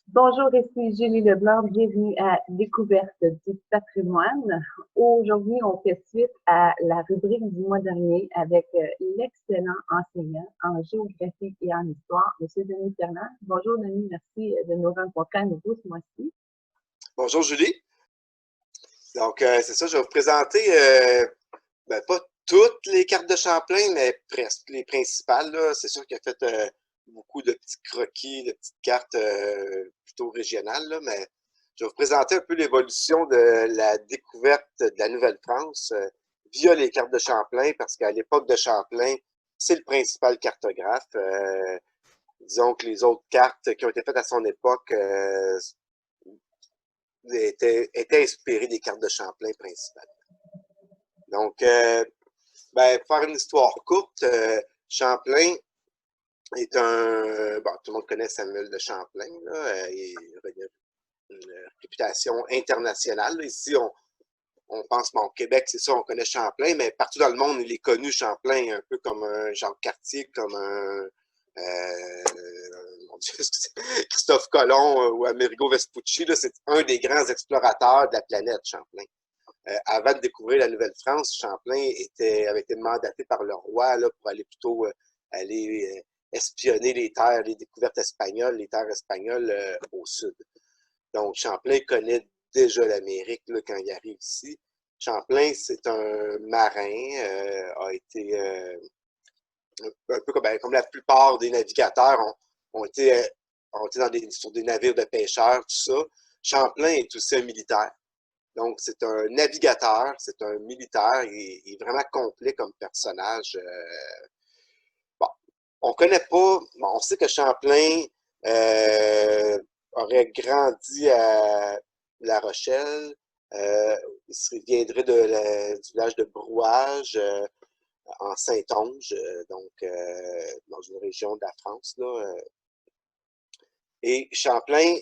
Bonjour, ici Julie Leblanc, bienvenue à Découverte du patrimoine. Aujourd'hui, on fait suite à la rubrique du mois dernier avec l'excellent enseignant en géographie et en histoire, M. Denis Fernand. Bonjour Denis, merci de nous rencontrer à nouveau ce mois-ci. Bonjour Julie. Donc, c'est ça, je vais vous présenter, pas toutes les cartes de Champlain, mais presque les principales, là. C'est sûr qu'il a fait beaucoup de petits croquis, de petites cartes plutôt régionales, là, mais je vais vous présenter un peu l'évolution de la découverte de la Nouvelle-France via les cartes de Champlain, parce qu'à l'époque de Champlain, c'est le principal cartographe. Disons que les autres cartes qui ont été faites à son époque étaient inspirées des cartes de Champlain principalement. Donc, pour faire une histoire courte, Champlain est un... Bon, tout le monde connaît Samuel de Champlain, là, il a une réputation internationale. Là. Ici, on pense, bon, au Québec, c'est ça, on connaît Champlain, mais partout dans le monde, il est connu, Champlain, un peu comme un Jean Cartier, comme un... mon Dieu, Christophe Colomb ou Amerigo Vespucci, c'est un des grands explorateurs de la planète, Champlain. Avant de découvrir la Nouvelle-France, Champlain avait été mandaté par le roi là, pour aller plutôt aller espionner les terres, les découvertes espagnoles, les terres espagnoles au sud. Donc, Champlain connaît déjà l'Amérique quand il arrive ici. Champlain, c'est un marin, a été un peu comme la plupart des navigateurs ont été sur des navires de pêcheurs, tout ça. Champlain est aussi un militaire. Donc, c'est un navigateur, c'est un militaire, il est vraiment complet comme personnage. Bon, on connaît pas, bon, on sait que Champlain aurait grandi à La Rochelle, il viendrait du village de Brouage, en Saintonge, donc dans une région de la France. Là, et Champlain,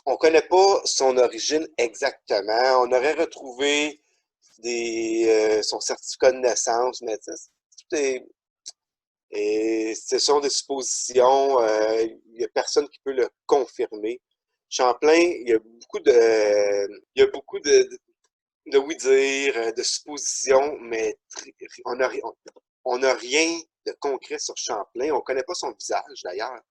on ne connaît pas son origine exactement. On aurait retrouvé son certificat de naissance, mais tout est. Et ce sont des suppositions. Il n'y a personne qui peut le confirmer. Champlain, il y a beaucoup de oui-dire, de suppositions, mais on n'a rien de concret sur Champlain. On ne connaît pas son visage, d'ailleurs.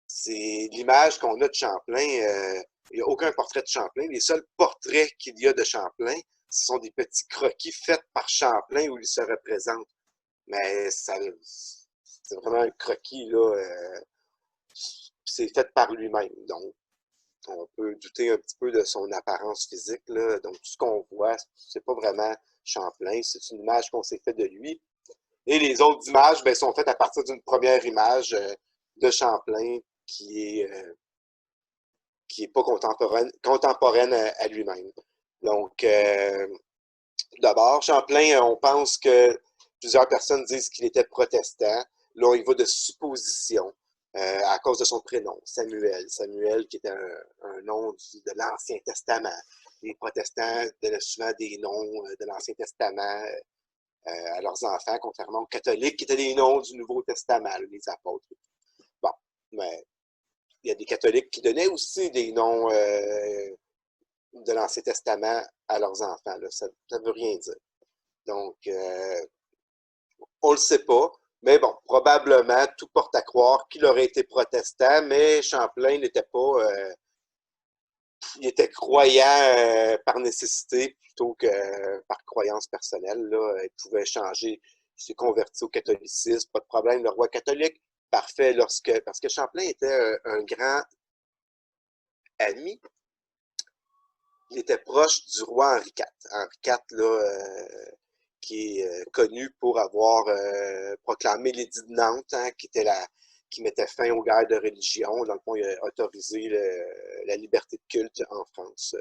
C'est l'image qu'on a de Champlain. Il n'y a aucun portrait de Champlain. Les seuls portraits qu'il y a de Champlain, ce sont des petits croquis faits par Champlain où il se représente. Mais c'est vraiment un croquis, là. C'est fait par lui-même. Donc, on peut douter un petit peu de son apparence physique, là. Donc, tout ce qu'on voit, c'est pas vraiment Champlain. C'est une image qu'on s'est fait de lui. Et les autres images, sont faites à partir d'une première image de Champlain qui est pas contemporaine à lui-même. Donc, d'abord, Champlain, on pense que plusieurs personnes disent qu'il était protestant. Là, on y va de supposition à cause de son prénom, Samuel. Samuel, qui était un nom de l'Ancien Testament. Les protestants donnaient souvent des noms de l'Ancien Testament à leurs enfants, contrairement aux catholiques, qui étaient des noms du Nouveau Testament, les apôtres. Bon, mais il y a des catholiques qui donnaient aussi des noms de l'Ancien Testament à leurs enfants. Là. Ça ne veut rien dire. Donc, on ne le sait pas. Mais bon, probablement, tout porte à croire qu'il aurait été protestant, mais Champlain n'était pas... il était croyant par nécessité plutôt que par croyance personnelle. Là. Il pouvait changer, il s'est converti au catholicisme, pas de problème. Le roi catholique, parfait, parce que Champlain était un grand ami. Il était proche du roi Henri IV. Henri IV, là, qui est connu pour avoir proclamé l'édit de Nantes, hein, qui mettait fin aux guerres de religion. Dans le fond, il a autorisé la liberté de culte en France.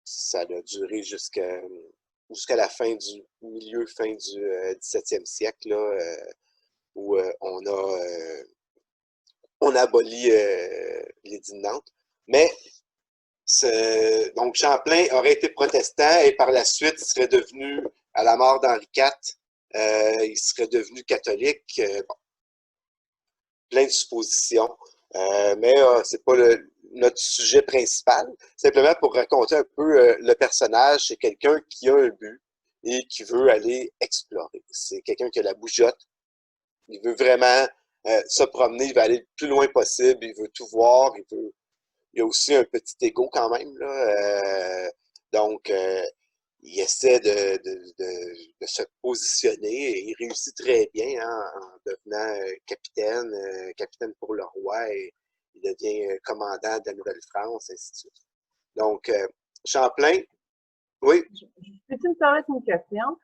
Ça a duré jusqu'à la fin fin du 17e siècle, là, où on a aboli l'édit de Nantes. Mais donc, Champlain aurait été protestant et par la suite, il serait devenu, à la mort d'Henri IV, il serait devenu catholique. Bon, plein de suppositions. Mais c'est pas notre sujet principal. Simplement pour raconter un peu le personnage, c'est quelqu'un qui a un but et qui veut aller explorer. C'est quelqu'un qui a la bougeotte. Il veut vraiment se promener, il veut aller le plus loin possible, il veut tout voir, il a aussi un petit ego quand même, là. Donc, il essaie de se positionner et il réussit très bien hein, en devenant capitaine pour le roi et il devient commandant de la Nouvelle-France, ainsi de suite. Donc, Champlain, oui, Peux-tu me permettre une question?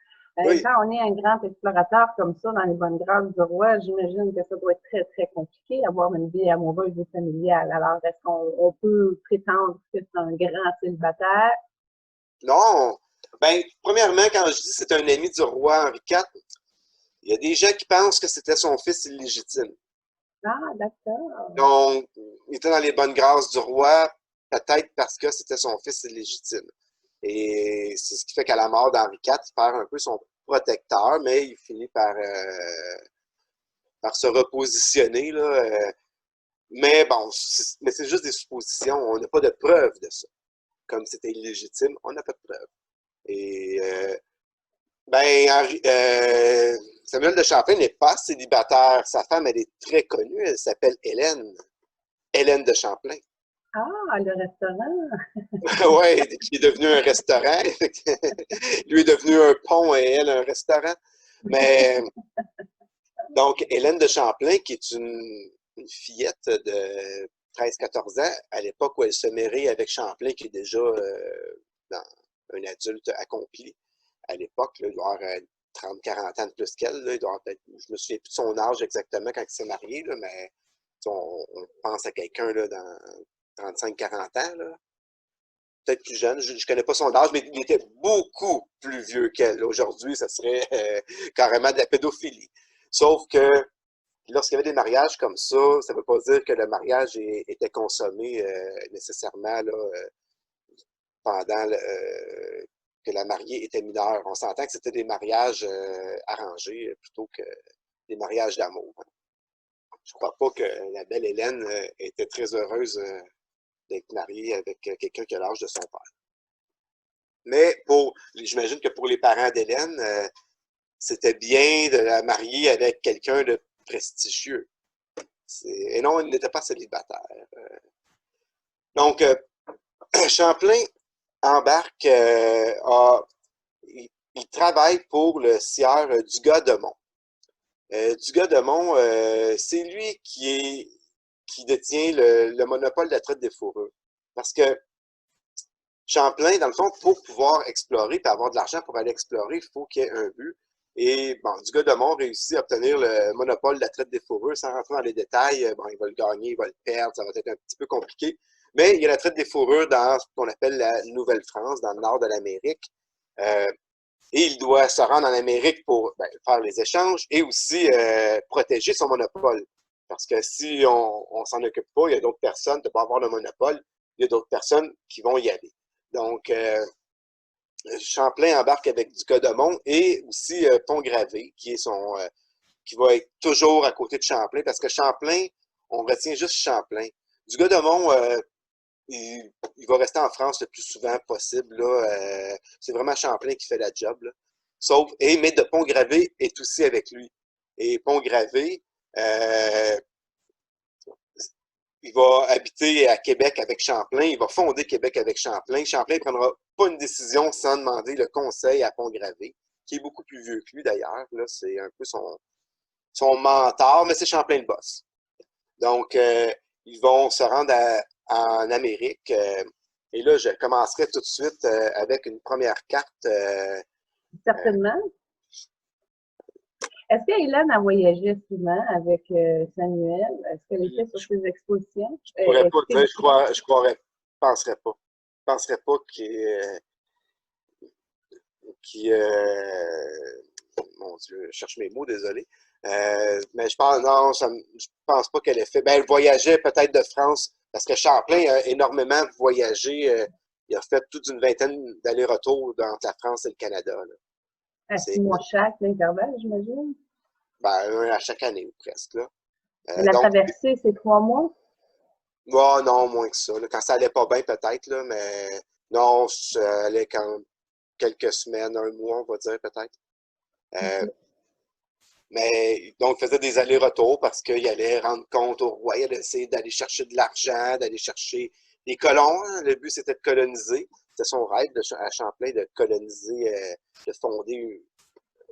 oui. Quand on est un grand explorateur comme ça dans les bonnes grâces du roi, j'imagine que ça doit être très, très compliqué d'avoir une vie amoureuse et familiale. Alors, est-ce qu'on peut prétendre que c'est un grand célibataire? Non. Ben, premièrement, quand je dis que c'est un ami du roi Henri IV, il y a des gens qui pensent que c'était son fils illégitime. Ah, d'accord. Donc, il était dans les bonnes grâces du roi, peut-être parce que c'était son fils illégitime. Et c'est ce qui fait qu'à la mort d'Henri IV, il perd un peu son protecteur, mais il finit par se repositionner. Là, mais bon, mais c'est juste des suppositions. On n'a pas de preuves de ça. Comme c'était illégitime, on n'a pas de preuves. Et ben, Samuel de Champlain n'est pas célibataire. Sa femme, elle est très connue. Elle s'appelle Hélène. Hélène de Champlain. Ah, le restaurant. Oui, qui est devenu un restaurant. Lui est devenu un pont et elle un restaurant. Mais donc, Hélène de Champlain, qui est une fillette de 13-14 ans, à l'époque où elle se marie avec Champlain, qui est déjà un adulte accompli. À l'époque, il doit avoir 30-40 ans de plus qu'elle. Je me souviens plus de son âge exactement quand il s'est marié, là, mais on pense à quelqu'un dans 35-40 ans. Là. Peut-être plus jeune, je ne connais pas son âge, mais il était beaucoup plus vieux qu'elle. Aujourd'hui, ça serait carrément de la pédophilie. Sauf que lorsqu'il y avait des mariages comme ça ne veut pas dire que le mariage était consommé nécessairement là, pendant que la mariée était mineure. On s'entend que c'était des mariages arrangés plutôt que des mariages d'amour. Je ne crois pas que la belle Hélène était très heureuse d'être mariée avec quelqu'un qui a l'âge de son père. Mais j'imagine que pour les parents d'Hélène, c'était bien de la marier avec quelqu'un de prestigieux. Et non, il n'était pas célibataire. Donc, Champlain embarque, il travaille pour le sieur Dugas de Mont. Dugas de Mont, c'est lui qui détient le monopole de la traite des fourrures. Parce que Champlain, dans le fond, pour pouvoir explorer et avoir de l'argent pour aller explorer, il faut qu'il y ait un but. Et bon, Dugas de Mont réussit à obtenir le monopole de la traite des fourrures sans rentrer dans les détails. Bon, il va le gagner, il va le perdre, ça va être un petit peu compliqué. Mais il y a la traite des fourrures dans ce qu'on appelle la Nouvelle-France, dans le nord de l'Amérique. Et il doit se rendre en Amérique pour faire les échanges et aussi protéger son monopole. Parce que si on s'en occupe pas, il y a d'autres personnes qui vont avoir le monopole, il y a d'autres personnes qui vont y aller. Donc, Champlain embarque avec Dugas de Mont et aussi Pont-Gravé, qui va être toujours à côté de Champlain, parce que Champlain, on retient juste Champlain. Dugas de Mont, il va rester en France le plus souvent possible. C'est vraiment Champlain qui fait la job. Là. Mais de Pont-Gravé est aussi avec lui. Et Pont-Gravé, il va habiter à Québec avec Champlain, il va fonder Québec avec Champlain. Champlain ne prendra pas une décision sans demander le conseil à Pont-Gravé, qui est beaucoup plus vieux que lui d'ailleurs. C'est un peu son mentor, mais c'est Champlain le boss. Donc, ils vont se rendre en Amérique. Et là, je commencerai tout de suite avec une première carte. Certainement. Est-ce qu'Hélène a voyagé souvent avec Samuel? Est-ce qu'elle était sur ses expositions? Je pourrais pas dire, penserais pas. Je penserais pas mon Dieu, je cherche mes mots, désolé. Mais je pense, non, je pense pas qu'elle ait fait. Ben, elle voyageait peut-être de France, parce que Champlain a énormément voyagé. Il a fait toute une vingtaine d'allers-retours entre la France et le Canada. Là. À 6 mois chaque, l'intervalle, j'imagine? Ben, un à chaque année ou presque. Là. Et la Donc, traversée, c'est 3 mois? Oh, non, moins que ça, là. Quand ça allait pas bien, peut-être, là, mais non, ça allait quand quelques semaines, un mois, on va dire, peut-être. Euh, OK. mais donc, il faisait des allers-retours parce qu'il allait rendre compte au roi, il allait essayer d'aller chercher de l'argent, d'aller chercher des colons, hein. Le but, c'était de coloniser. C'était son rêve à Champlain de coloniser, de fonder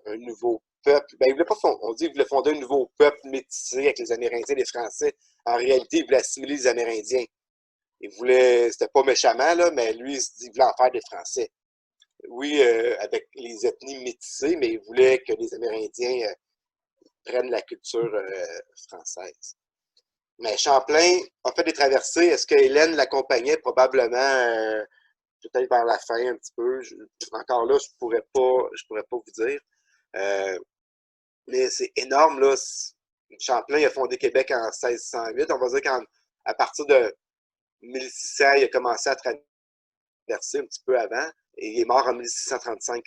un nouveau peuple. Ben, il voulait pas on dit qu'il voulait fonder un nouveau peuple métissé avec les Amérindiens et les Français. En réalité, il voulait assimiler les Amérindiens. Il voulait, c'était pas méchamment, là, mais lui, il voulait en faire des Français. Oui, avec les ethnies métissées, mais il voulait que les Amérindiens prennent la culture française. Mais Champlain a fait des traversées. Est-ce que Hélène l'accompagnait? Probablement, peut-être vers la fin un petit peu. Encore là, je pourrais pas vous dire. Euh, mais c'est énorme, là. Champlain a fondé Québec en 1608. On va dire qu'à partir de 1600, il a commencé à traverser un petit peu avant. Et il est mort en 1635.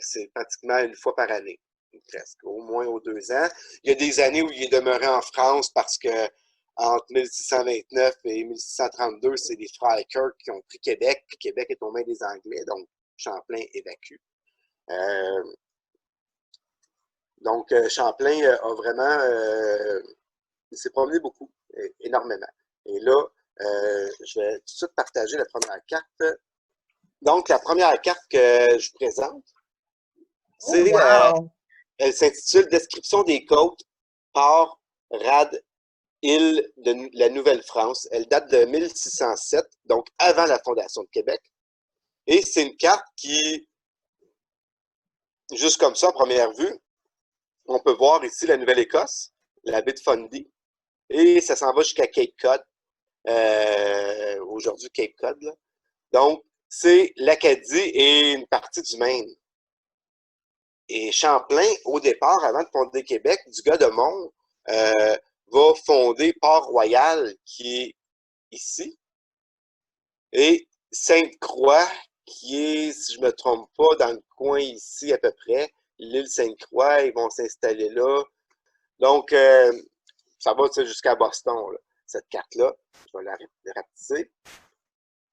C'est pratiquement une fois par année, presque, au moins aux 2 ans. Il y a des années où il est demeuré en France parce que entre 1629 et 1632, c'est les frères Kirk qui ont pris Québec, puis Québec est aux mains des Anglais, donc Champlain évacue. Euh, donc, Champlain a vraiment, il s'est promené beaucoup, énormément. Et là, je vais tout de suite partager la première carte. Donc, la première carte que je présente, Oh, c'est wow! elle s'intitule Description des côtes, port, rade, île de la Nouvelle-France. Elle date de 1607, donc avant la fondation de Québec. Et c'est une carte qui, juste comme ça, à première vue, on peut voir ici la Nouvelle-Écosse, la baie de Fundy, et ça s'en va jusqu'à Cape Cod, aujourd'hui Cape Cod. Là. Donc, c'est l'Acadie et une partie du Maine. Et Champlain, au départ, avant de fonder Québec, du gars de Monde, va fonder Port-Royal, qui est ici, et Sainte-Croix, qui est, si je ne me trompe pas, dans le coin ici à peu près, l'île Sainte-Croix, ils vont s'installer là. Donc, ça va jusqu'à Boston, là, cette carte-là. Je vais la rapetisser.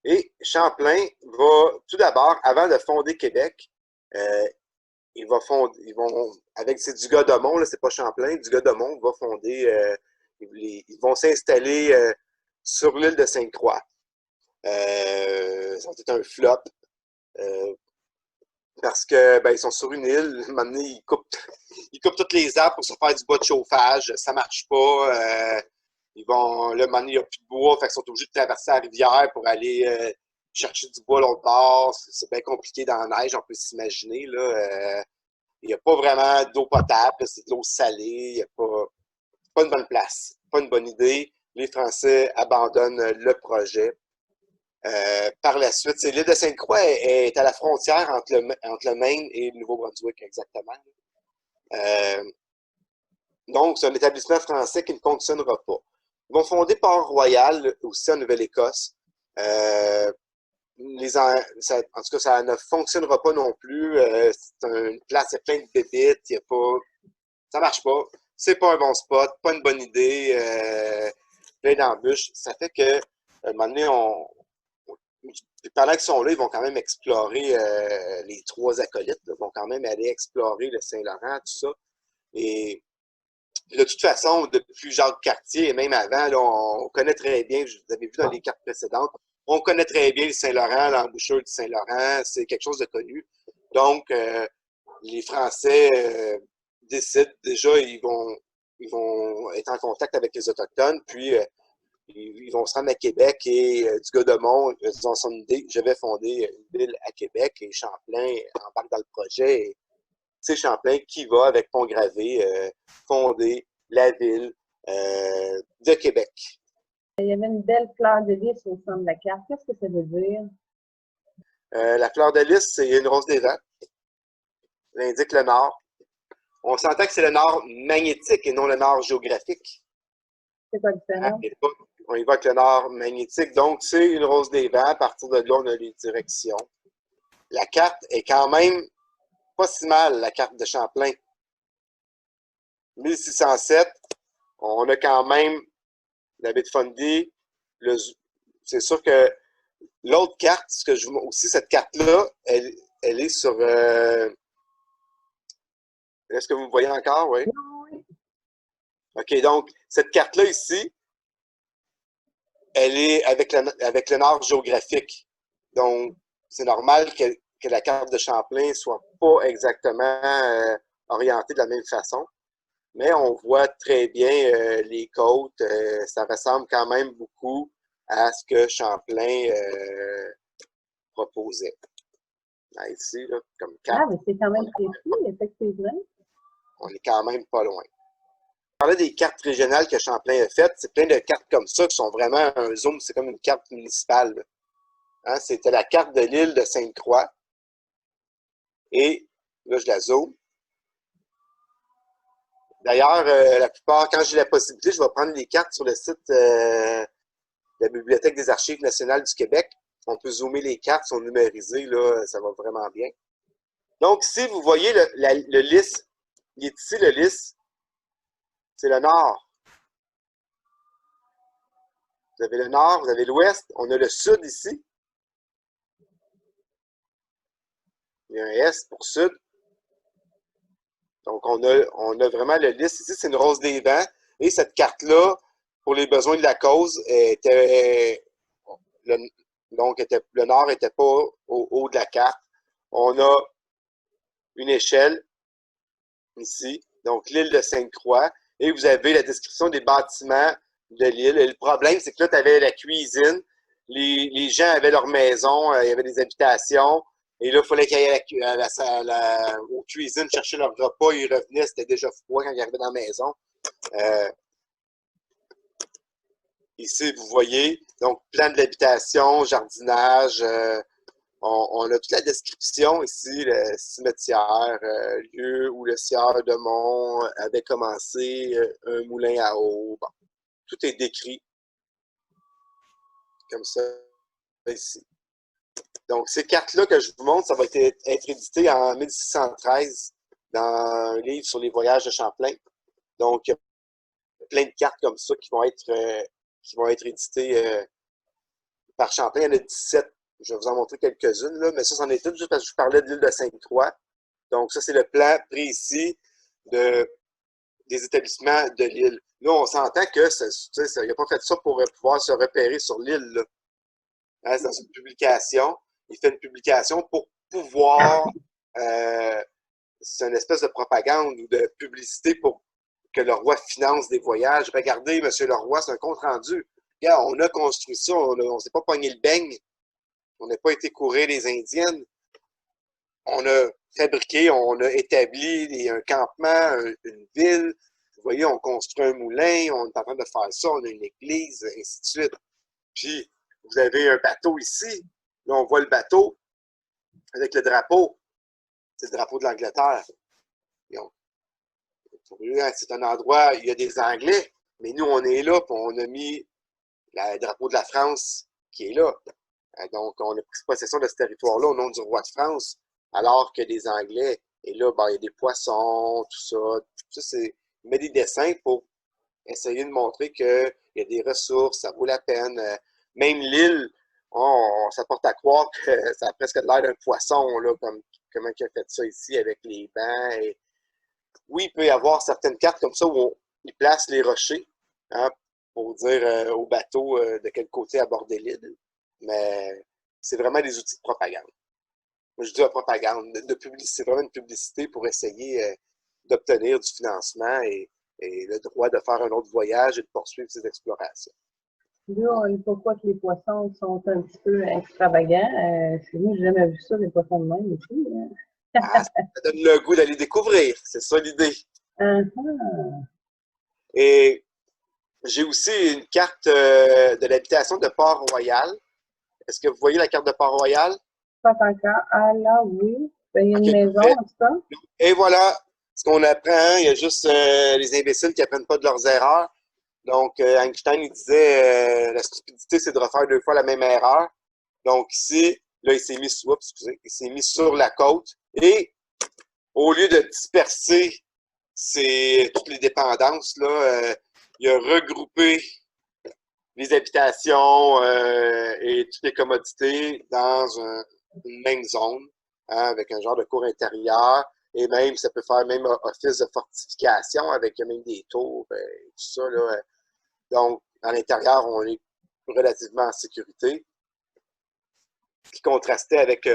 Et Champlain va, tout d'abord, avant de fonder Québec, euh, ils vont, avec c'est du gars de Mont, c'est pas Champlain, du gars de Mont va fonder, ils vont s'installer sur l'île de Sainte-Croix. Ça a été un flop. Euh, parce que ben, ils sont sur une île, à un moment donné, ils coupent tous les arbres pour se faire du bois de chauffage, ça marche pas. Ils vont, là, à un moment donné, il n'y a plus de bois, fait qu'ils sont obligés de traverser la rivière pour aller chercher du bois l'autre bord. C'est bien compliqué dans la neige, on peut s'imaginer. Là, il n'y a pas vraiment d'eau potable, c'est de l'eau salée, il n'y a pas une bonne place, pas une bonne idée. Les Français abandonnent le projet. Par la suite, c'est l'île de Sainte-Croix est à la frontière entre le Maine et le Nouveau-Brunswick, exactement. Euh, donc, c'est un établissement français qui ne fonctionnera pas. Ils vont fonder Port-Royal, aussi en Nouvelle-Écosse. En tout cas, ça ne fonctionnera pas non plus. C'est une place, il y a plein de bébites, il y a pas, ça marche pas. C'est pas un bon spot, pas une bonne idée, plein d'embûches. Ça fait que, à un moment donné, pendant qu'ils sont là, ils vont quand même explorer les trois acolytes, là, vont quand même aller explorer le Saint-Laurent, tout ça. Et de toute façon, depuis Jacques Cartier et même avant, là, on connaît très bien, vous avez vu dans les cartes précédentes, on connaît très bien le Saint-Laurent, l'embouchure du Saint-Laurent, c'est quelque chose de connu. Donc, les Français décident déjà, ils vont être en contact avec les Autochtones, puis ils vont se rendre à Québec et du gars de Mont, ils ont son idée, je vais fonder une ville à Québec et Champlain embarque dans le projet. C'est Champlain qui va, avec Pont-Gravé, fonder la ville de Québec. Il y avait une belle fleur de lys au centre de la carte. Qu'est-ce que ça veut dire? La fleur de lys, c'est une rose des vents. Elle indique le nord. On s'entend que c'est le nord magnétique et non le nord géographique. C'est quoi la Hein? différence? On évoque le nord magnétique. Donc, c'est une rose des vents. À partir de là, on a les directions. La carte est quand même pas si mal, la carte de Champlain. 1607, on a quand même la baie de Fundy. C'est sûr que l'autre carte, ce que je vous montre aussi, cette carte-là, elle est sur. Est-ce que vous me voyez encore? Oui. Oui. OK, donc, cette carte-là ici, elle est avec le nord géographique. Donc, c'est normal que la carte de Champlain soit pas exactement orientée de la même façon. Mais on voit très bien les côtes. Ça ressemble quand même beaucoup à ce que Champlain proposait. Là, ici, là, comme Ah, carte, mais c'est quand même précis, effectivement. on est quand même pas loin. On parlait des cartes régionales que Champlain a faites. C'est plein de cartes comme ça qui sont vraiment un zoom. C'est comme une carte municipale. Hein? C'était la carte de l'île de Sainte-Croix. Et là, je la zoome. D'ailleurs, la plupart, quand j'ai la possibilité, je vais prendre les cartes sur le site de la Bibliothèque des Archives nationales du Québec. On peut zoomer les cartes, sont numérisées, là, ça va vraiment bien. Donc, ici, vous voyez le lys. Il est ici, le lys. C'est le nord. Vous avez le nord, vous avez l'ouest. On a le sud ici. Il y a un S pour sud. Donc, on a vraiment le lys. Ici, c'est une rose des vents. Et cette carte-là, pour les besoins de la cause, le nord n'était pas au haut de la carte. On a une échelle ici, donc l'île de Sainte-Croix, et vous avez la description des bâtiments de l'île. Et le problème, c'est que là, tu avais la cuisine, les gens avaient leur maison, il y avait des habitations, et là, il fallait qu'ils aillent aux cuisines chercher leur repas, ils revenaient, c'était déjà froid quand ils arrivaient dans la maison. Ici, vous voyez, donc plan de l'habitation, jardinage, on a toute la description ici, le cimetière, lieu où le sieur de Mont avait commencé, un moulin à eau. Bon, tout est décrit comme ça ici. Donc, ces cartes-là que je vous montre, ça va être édité en 1613 dans un livre sur les voyages de Champlain. Donc, il y a plein de cartes comme ça qui vont être éditées par Champlain. Il y en a 17. Je vais vous en montrer quelques-unes, là, mais ça, c'en est tout juste parce que je parlais de l'île de Sainte-Croix. Donc, ça, c'est le plan précis des établissements de l'île. Là, on s'entend que il n'a pas fait ça pour pouvoir se repérer sur l'île. Hein, c'est dans une publication. Il fait une publication pour pouvoir. C'est une espèce de propagande ou de publicité pour que le roi finance des voyages. Regardez, monsieur le roi, c'est un compte-rendu. Regarde, on a construit ça, on ne s'est pas pogné le beigne. On n'a pas été courir les Indiennes. On a fabriqué, on a établi un campement, une ville. Vous voyez, on construit un moulin, on est en train de faire ça, on a une église, ainsi de suite. Puis, vous avez un bateau ici. Là, on voit le bateau avec le drapeau. C'est le drapeau de l'Angleterre. C'est un endroit, il y a des Anglais, mais nous, on est là, puis on a mis le drapeau de la France qui est là. Donc, on a pris possession de ce territoire-là au nom du roi de France, alors que les Anglais, et là, ben, il y a des poissons, tout ça. Tout ça, il met des dessins pour essayer de montrer qu'il y a des ressources, ça vaut la peine. Même l'île, on s'apporte à croire que ça a presque l'air d'un poisson, là, comment il a fait ça ici avec les bancs. Et oui, il peut y avoir certaines cartes comme ça où il place les rochers, hein, pour dire au bateau de quel côté aborder l'île. Mais c'est vraiment des outils de propagande. Moi, je dis la propagande, de publicité, c'est vraiment une publicité pour essayer d'obtenir du financement et le droit de faire un autre voyage et de poursuivre ses explorations. Là, pourquoi que les poissons sont un petit peu extravagants? Moi, j'ai jamais vu ça, les poissons de même ici. Ah, ça donne le goût d'aller découvrir, c'est ça l'idée. Et j'ai aussi une carte de l'habitation de Port-Royal. Est-ce que vous voyez la carte de Port-Royal? Pas encore. Ah là, oui. Il y a une Okay, maison, en tout cas. Et voilà ce qu'on apprend. Il y a juste les imbéciles qui n'apprennent pas de leurs erreurs. Donc, Einstein, il disait la stupidité, c'est de refaire 2 fois la même erreur. Donc, ici, là, il s'est mis sur la côte. Et au lieu de disperser toutes les dépendances, là, il a regroupé les habitations et toutes les commodités dans une même zone, hein, avec un genre de cour intérieure. Et même, ça peut faire même office de fortification avec même des tours, et tout ça, là. Donc, à l'intérieur, on est relativement en sécurité, qui contrastait avec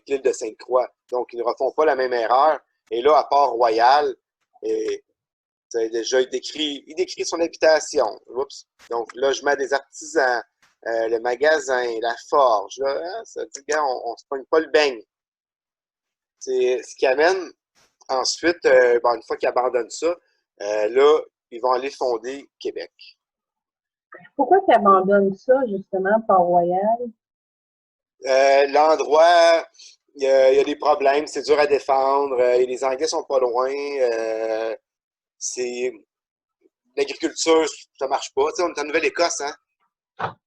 l'île de Sainte-Croix. Donc, ils ne refont pas la même erreur. Et là, à Port-Royal, déjà, il décrit son habitation. Oups. Donc, logement des artisans, le magasin, la forge. Là, hein, ça dit, gars, on ne se pogne pas le beigne. C'est ce qui amène ensuite, une fois qu'ils abandonnent ça, là, ils vont aller fonder Québec. Pourquoi tu abandonnes ça, justement, Port-Royal? L'endroit, il y a des problèmes, c'est dur à défendre, et les Anglais sont pas loin. C'est l'agriculture, ça marche pas. Tu sais, on est en Nouvelle-Écosse, hein?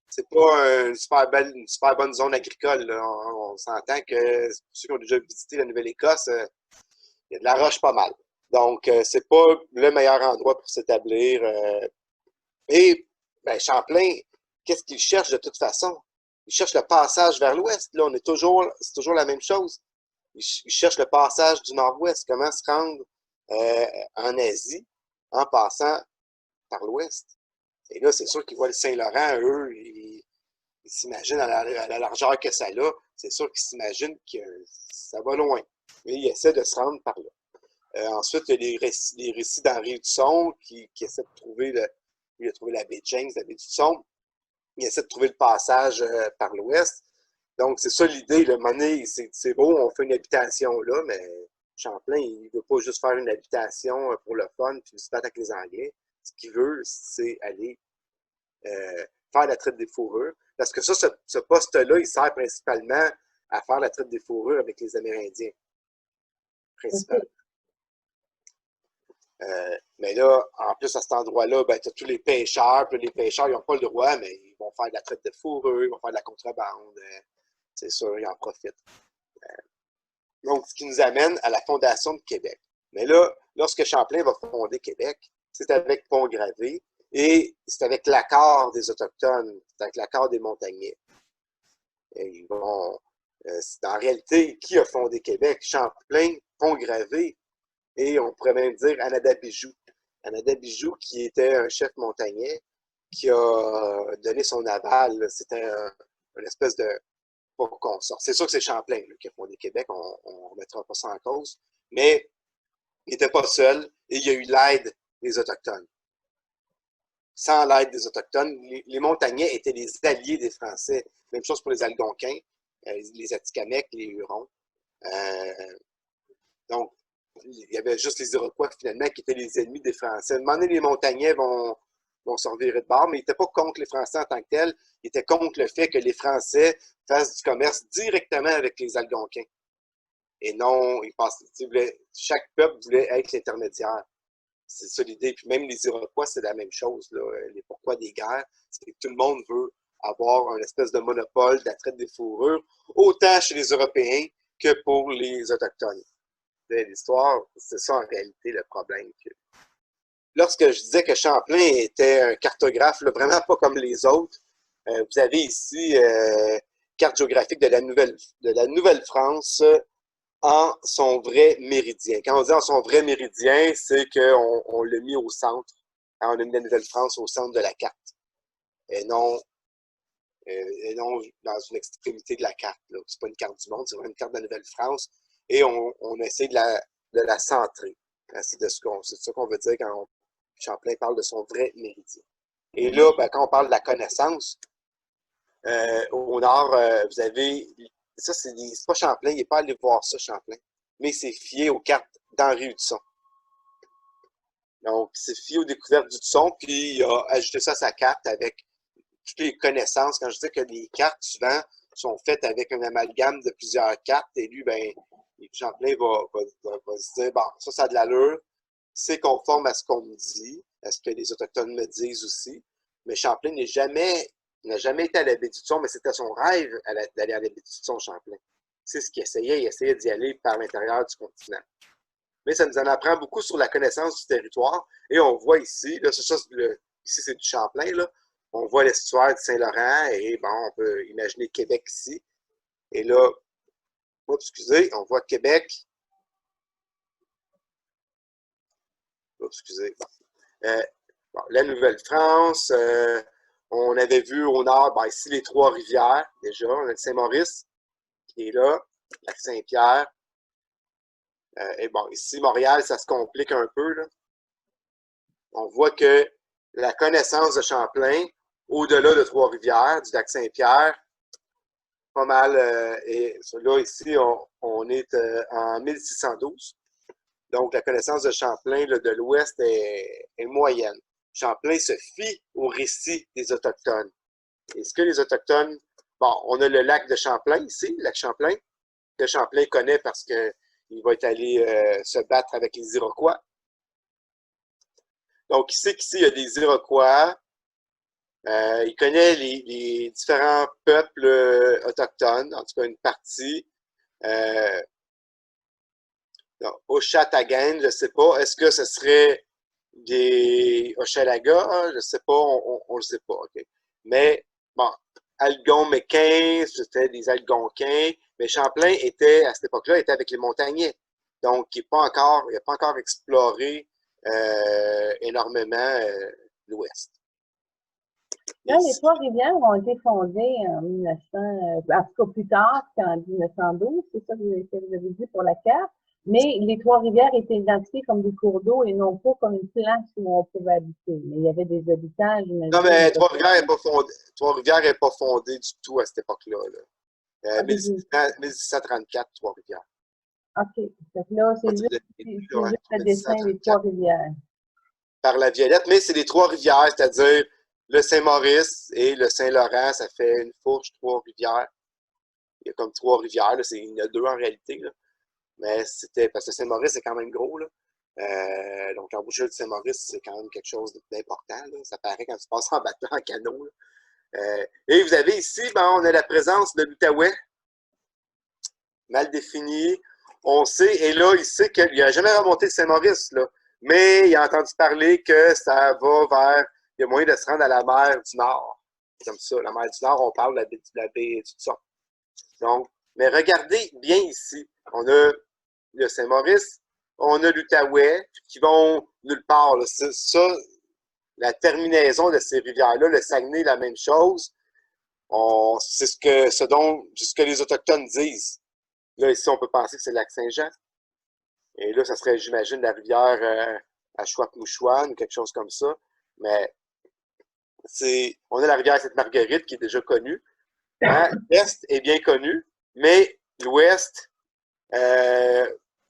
C'est pas une super bonne zone agricole, là. On s'entend que pour ceux qui ont déjà visité la Nouvelle-Écosse, il y a de la roche pas mal. Donc, c'est pas le meilleur endroit pour s'établir. Et ben, Champlain, qu'est-ce qu'il cherche de toute façon? Il cherche le passage vers l'ouest. Là, c'est toujours la même chose. Il cherche le passage du nord-ouest. Comment se rendre en Asie en passant par l'ouest? Et là, c'est sûr qu'ils voient le Saint-Laurent, eux, ils s'imaginent à la largeur que ça a. C'est sûr qu'ils s'imaginent que ça va loin. Mais ils essaient de se rendre par là. Ensuite, il y a les récits d'Henri Hudson qui essaie de trouver il a trouvé la baie James, la baie d'Hudson. Il essaie de trouver le passage par l'ouest. Donc, c'est ça l'idée. Le monnaie, c'est beau, on fait une habitation là, mais Champlain, il ne veut pas juste faire une habitation pour le fun puis se battre avec les Anglais. Ce qu'il veut, c'est aller faire la traite des fourrures. Parce que ça, ce poste-là, il sert principalement à faire la traite des fourrures avec les Amérindiens. Principalement. Mais là, en plus, à cet endroit-là, ben, tu as tous les pêcheurs. Puis les pêcheurs, ils n'ont pas le droit, mais ils vont faire de la traite de fourrure, ils vont faire de la contrebande. C'est sûr, ils en profitent. Donc, ce qui nous amène à la fondation de Québec. Mais là, lorsque Champlain va fonder Québec, c'est avec Pont-Gravé et c'est avec l'accord des Autochtones, c'est avec l'accord des Montagnais. Et ils vont, en réalité, qui a fondé Québec? Champlain, Pont-Gravé, et on pourrait même dire Anadabijou. Anadabijou, qui était un chef montagnais, qui a donné son aval. C'était une espèce de... Pas qu'on sorte. C'est sûr que c'est Champlain là, qui a fondé Québec, on ne remettra pas ça en cause, mais il n'était pas seul et il y a eu l'aide des Autochtones. Sans l'aide des Autochtones, les Montagnais étaient les alliés des Français. Même chose pour les Algonquins, les Atikamekw, les Hurons. Donc, il y avait juste les Iroquois, finalement, qui étaient les ennemis des Français. À un moment donné, les Montagnais vont se revirer de bord, mais ils n'étaient pas contre les Français en tant que tels. Ils étaient contre le fait que les Français fassent du commerce directement avec les Algonquins. Et non, chaque peuple voulait être l'intermédiaire. C'est ça l'idée. Puis même les Iroquois, c'est la même chose. Là. Les pourquoi des guerres, c'est que tout le monde veut avoir un espèce de monopole de la traite des fourrures, autant chez les Européens que pour les Autochtones. L'histoire, c'est ça en réalité le problème. Lorsque je disais que Champlain était un cartographe, là, vraiment pas comme les autres, vous avez ici carte géographique de la Nouvelle-France en son vrai méridien. Quand on dit en son vrai méridien, c'est qu'on l'a mis au centre. On a mis la Nouvelle-France au centre de la carte. Et non dans une extrémité de la carte. C'est pas une carte du monde, c'est vraiment une carte de la Nouvelle-France. Et on essaie de la centrer. C'est de ça qu'on veut dire quand Champlain parle de son vrai méridien. Et là, ben, quand on parle de la connaissance, au nord, vous avez... Ça, c'est pas Champlain, il n'est pas allé voir ça, Champlain. Mais c'est fié aux cartes d'Henri Hudson. Donc, c'est fié aux découvertes d'Hudson, puis il a ajouté ça à sa carte avec toutes les connaissances. Quand je dis que les cartes, souvent, sont faites avec un amalgame de plusieurs cartes, et lui, ben, Champlain va se dire, bon, ça a de l'allure, c'est conforme à ce qu'on me dit, à ce que les Autochtones me disent aussi. Mais Champlain n'a jamais été à la baie d'Hudson, mais c'était son rêve d'aller à la baie d'Hudson, Champlain. C'est ce qu'il essayait, il essayait d'y aller par l'intérieur du continent. Mais ça nous en apprend beaucoup sur la connaissance du territoire. Et on voit ici, là, c'est ça, ici c'est du Champlain, là. On voit l'estuaire du Saint-Laurent et bon, on peut imaginer Québec ici. Et là, oups, excusez, on voit Québec. Oups, excusez. Bon, la Nouvelle-France. On avait vu au nord, ben, ici, les Trois-Rivières, déjà. On a le Saint-Maurice qui est là, lac Saint-Pierre. Et bon, ici, Montréal, ça se complique un peu, là. On voit que la connaissance de Champlain, au-delà de Trois-Rivières, du lac Saint-Pierre, pas mal. Et là, ici, on est en 1612. Donc, la connaissance de Champlain là, de l'Ouest est moyenne. Champlain se fie au récit des Autochtones. Et ce que les Autochtones... Bon, on a le lac de Champlain ici, le lac Champlain, que Champlain connaît parce qu'il va être allé se battre avec les Iroquois. Donc, il sait qu'ici, il y a des Iroquois. Il connaît les différents peuples autochtones, en tout cas une partie. Oshatagan, je ne sais pas. Est-ce que ce serait des Hochelaga? Je ne sais pas, on ne le sait pas. Okay. Mais, bon, Algonquins, c'était des Algonquins. Mais Champlain était, à cette époque-là, était avec les Montagnais. Donc, il n'a pas encore exploré énormément l'Ouest. Là, les Trois-Rivières ont été fondées en 1900, en tout cas plus tard qu'en 1912, c'est ça que vous avez dit pour la carte. Mais les Trois-Rivières étaient identifiées comme des cours d'eau et non pas comme une place où on pouvait habiter. Mais il y avait des habitants, j'imagine. Non, mais Trois-Rivières n'est pas fondée du tout à cette époque-là. Là. 1634, Trois-Rivières. OK. Donc là, c'est juste le dessin des Trois-Rivières. Par la Violette, mais c'est les Trois-Rivières, c'est-à-dire le Saint-Maurice et le Saint-Laurent, ça fait une fourche, Trois-Rivières. Il y a comme Trois-Rivières, il y en a deux en réalité. Là. Mais c'était parce que Saint-Maurice, c'est quand même gros. Là. Donc, l'embouchure de Saint-Maurice, c'est quand même quelque chose d'important. Ça paraît quand tu passes en bateau, en canot. Et vous avez ici, ben, on a la présence de l'Outaouais, mal défini. On sait, et là, il sait qu'il n'a jamais remonté de Saint-Maurice, là. Mais il a entendu parler que ça va vers, il y a moyen de se rendre à la mer du Nord. Comme ça, la mer du Nord, on parle de la baie du Tson. Donc, mais regardez bien ici. On a le Saint-Maurice, on a l'Outaouais, qui vont nulle part. Ça, la terminaison de ces rivières-là, le Saguenay, la même chose. C'est ce que les Autochtones disent. Là, ici, on peut penser que c'est le lac Saint-Jean. Et là, ça serait, j'imagine, la rivière à Chouac-Mouchouane ou quelque chose comme ça. Mais on a la rivière Sainte-Marguerite qui est déjà connue. Hein? L'Est est bien connu, mais l'Ouest,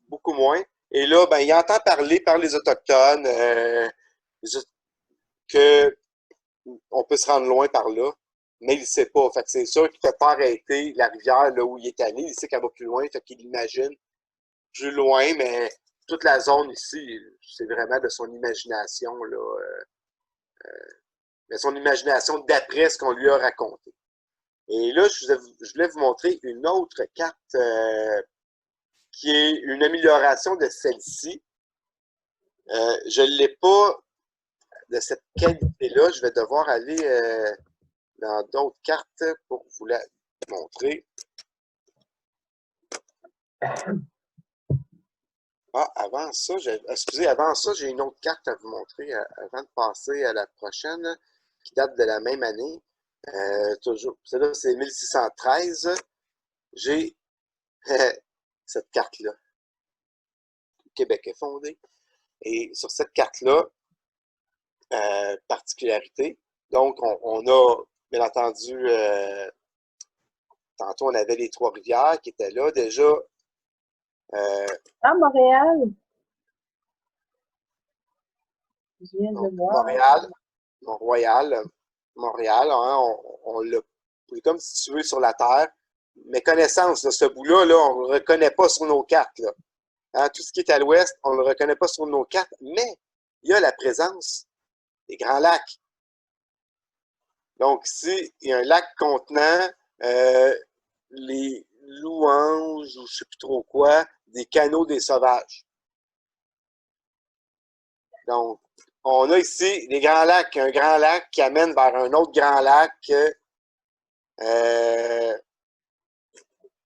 beaucoup moins. Et là, ben, il entend parler par les Autochtones qu'on peut se rendre loin par là, mais il ne sait pas. Fait que c'est sûr qu'il ne peut pas arrêter la rivière là où il est allé. Il sait qu'elle va plus loin, fait qu'il imagine plus loin, mais toute la zone ici, c'est vraiment de son imagination, là. Mais son imagination d'après ce qu'on lui a raconté. Et là, je voulais vous montrer une autre carte qui est une amélioration de celle-ci. Je ne l'ai pas de cette qualité-là. Je vais devoir aller dans d'autres cartes pour vous la montrer. Ah, avant ça, j'ai une autre carte à vous montrer avant de passer à la prochaine, qui date de la même année. Toujours. Celle-là, c'est 1613. J'ai cette carte-là. Le Québec est fondé. Et sur cette carte-là, particularité. Donc, on a, bien entendu, tantôt, on avait les Trois-Rivières qui étaient là. Déjà, Montréal. Je viens de voir. Montréal, Montréal, hein, on l'a comme situé sur la Terre. Mais connaissance de ce bout-là, là, on ne le reconnaît pas sur nos cartes. Là. Hein, tout ce qui est à l'ouest, on ne le reconnaît pas sur nos cartes, mais il y a la présence des Grands Lacs. Donc, ici, il y a un lac contenant les louanges, ou je ne sais plus trop quoi, des canaux des sauvages. Donc, on a ici les Grands Lacs, un grand lac qui amène vers un autre grand lac.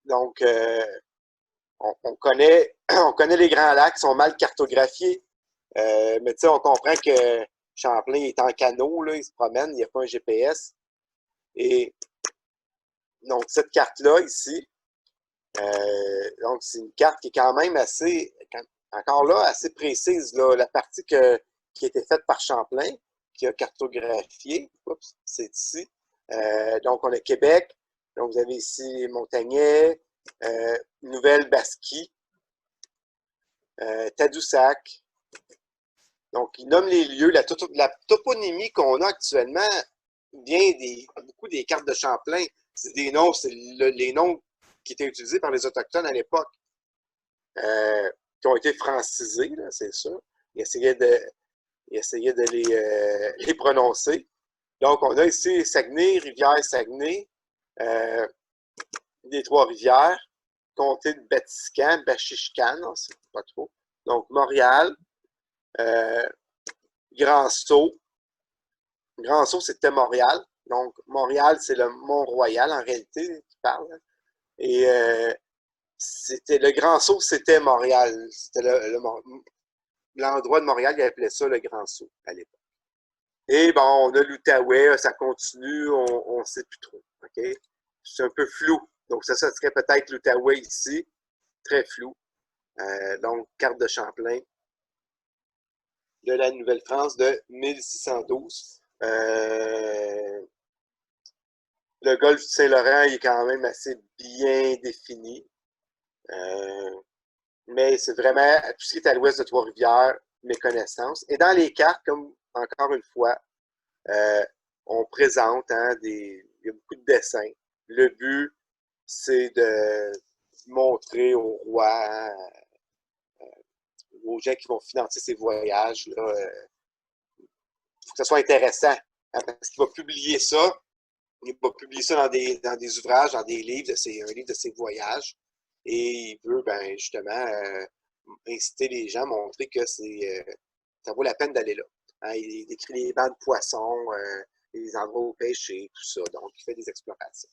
Donc, on connaît, on connaît les Grands Lacs, ils sont mal cartographiés. Mais tu sais, on comprend que Champlain est en canot, là, il se promène, il n'y a pas un GPS. Et donc, cette carte-là, ici, donc c'est une carte qui est quand même assez, encore là, assez précise. Là, la partie qui a été faite par Champlain, qui a cartographié, c'est ici. Donc, on a Québec. Donc, vous avez ici Montagnais, Nouvelle-Basquie, Tadoussac. Donc, il nomme les lieux. La toponymie qu'on a actuellement vient beaucoup des cartes de Champlain. C'est des noms, c'est les noms qui étaient utilisés par les Autochtones à l'époque, qui ont été francisés, c'est sûr. Il essayait de les prononcer. Donc, on a ici Saguenay, Rivière-Saguenay, des Trois-Rivières, comté de Batiscan, Bachichcan, on ne sait pas trop. Donc, Montréal, Grand-Sault. Grand-Sault, c'était Montréal. Donc, Montréal, c'est le Mont-Royal, en réalité, qui parle. Et c'était le Grand-Sault, c'était Montréal. C'était l'endroit de Montréal, il appelait ça le Grand-Sault à l'époque. Et bon, on a l'Outaouais, ça continue, on ne sait plus trop. Okay? C'est un peu flou. Donc, ça serait peut-être l'Outaouais ici, très flou. Donc, carte de Champlain de la Nouvelle-France de 1612. Le golfe du Saint-Laurent il est quand même assez bien défini. Mais c'est vraiment tout ce qui est à l'ouest de Trois-Rivières, mes connaissances. Et dans les cartes, comme encore une fois, on présente il y a beaucoup de dessins. Le but, c'est de montrer au roi, aux gens qui vont financer ces voyages, là, faut que ça soit intéressant. Hein, parce qu'il va publier ça. Il va publier ça dans des ouvrages, dans des livres, un livre de ses voyages. Et il veut, ben, justement, inciter les gens, montrer que ça vaut la peine d'aller là. Hein, il décrit les bancs de poissons, les endroits où pêcher, tout ça. Donc, il fait des explorations.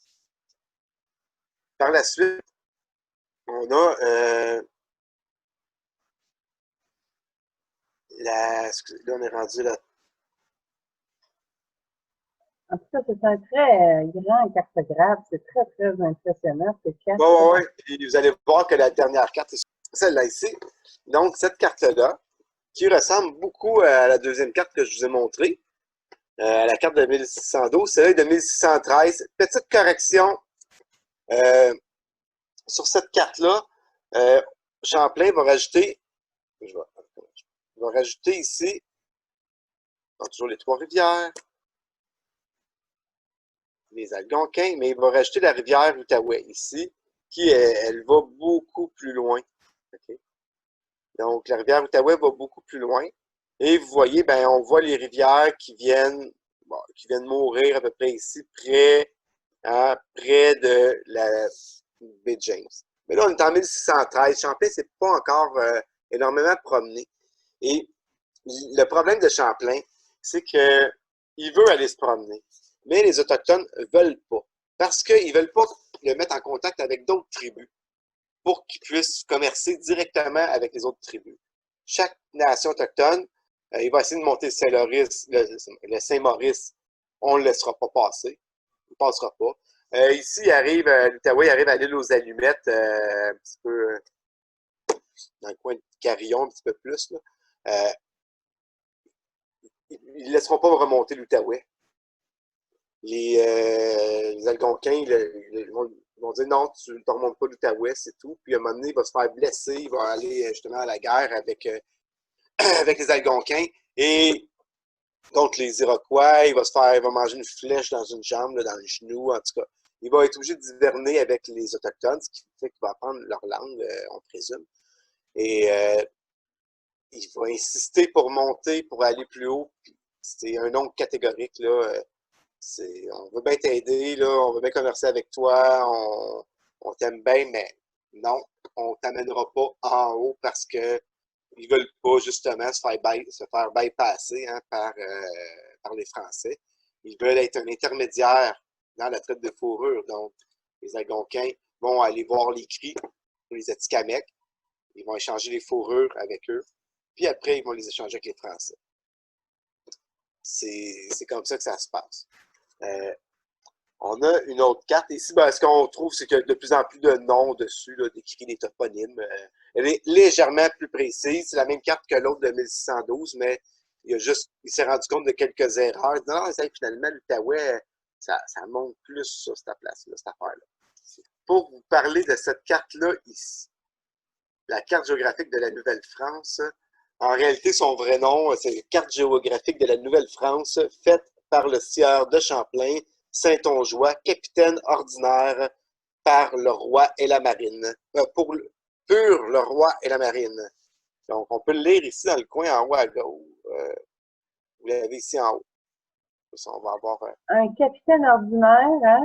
Par la suite, on a là, on est rendu là. En tout cas, c'est un très grand cartographe. C'est très, très impressionnant, cette carte. Oui. Puis vous allez voir que la dernière carte, c'est celle-là ici. Donc, cette carte-là, qui ressemble beaucoup à la deuxième carte que je vous ai montrée, à la carte de 1612, celle-là de 1613. Petite correction sur cette carte-là. Champlain va rajouter, ici, toujours les Trois-Rivières, les Algonquins, mais il va rajouter la rivière Outaouais ici, qui, elle va beaucoup plus loin. Okay? Donc, la rivière Outaouais va beaucoup plus loin. Et vous voyez, ben, on voit les rivières qui viennent mourir à peu près ici, près de la baie James. Mais là, on est en 1613. Champlain, c'est pas encore énormément promené. Et le problème de Champlain, c'est qu'il veut aller se promener. Mais les Autochtones ne veulent pas. Parce qu'ils ne veulent pas le mettre en contact avec d'autres tribus pour qu'ils puissent commercer directement avec les autres tribus. Chaque nation autochtone, il va essayer de monter le Saint-Maurice. On ne le laissera pas passer. Il ne passera pas. Ici, l'Outaouais arrive à l'île aux Allumettes, un petit peu dans le coin de Carillon, un petit peu plus. Là. Ils ne laisseront pas remonter l'Outaouais. Les Algonquins ils vont dire non, tu ne remontes pas l'Outaouais, c'est tout. Puis à un moment donné, il va se faire blesser, il va aller justement à la guerre avec, avec les Algonquins. Et contre les Iroquois, il va manger une flèche dans une jambe, là, dans le genou, en tout cas. Il va être obligé d'hiverner avec les Autochtones, ce qui fait qu'il va apprendre leur langue, on présume. Et il va insister pour monter, pour aller plus haut. C'est un nom catégorique, là. On veut bien t'aider, là, on veut bien converser avec toi, on t'aime bien, mais non, on ne t'amènera pas en haut parce que Ils veulent pas, justement, se faire bypasser hein, par les Français. Ils veulent être un intermédiaire dans la traite de fourrure. Donc, les Algonquins vont aller voir les Cris, les Atikamekw. Ils vont échanger les fourrures avec eux. Puis après, ils vont les échanger avec les Français. C'est comme ça que ça se passe. On a une autre carte ici. Ben, ce qu'on trouve, c'est qu'il y a de plus en plus de noms dessus, là, décrits des toponymes. Elle est légèrement plus précise. C'est la même carte que l'autre de 1612, mais il s'est rendu compte de quelques erreurs. Non, finalement, l'Outaouais, ça monte plus sur cette place-là, cette affaire-là. Pour vous parler de cette carte-là ici, la carte géographique de la Nouvelle-France, en réalité, son vrai nom, c'est carte géographique de la Nouvelle-France, faite par le sieur de Champlain, Saint-Ongeois, capitaine ordinaire par le roi et la marine. Pour le roi et la marine. Donc, on peut le lire ici dans le coin en haut à gauche. Vous l'avez ici en haut. Ça, on va avoir. Un capitaine ordinaire, hein?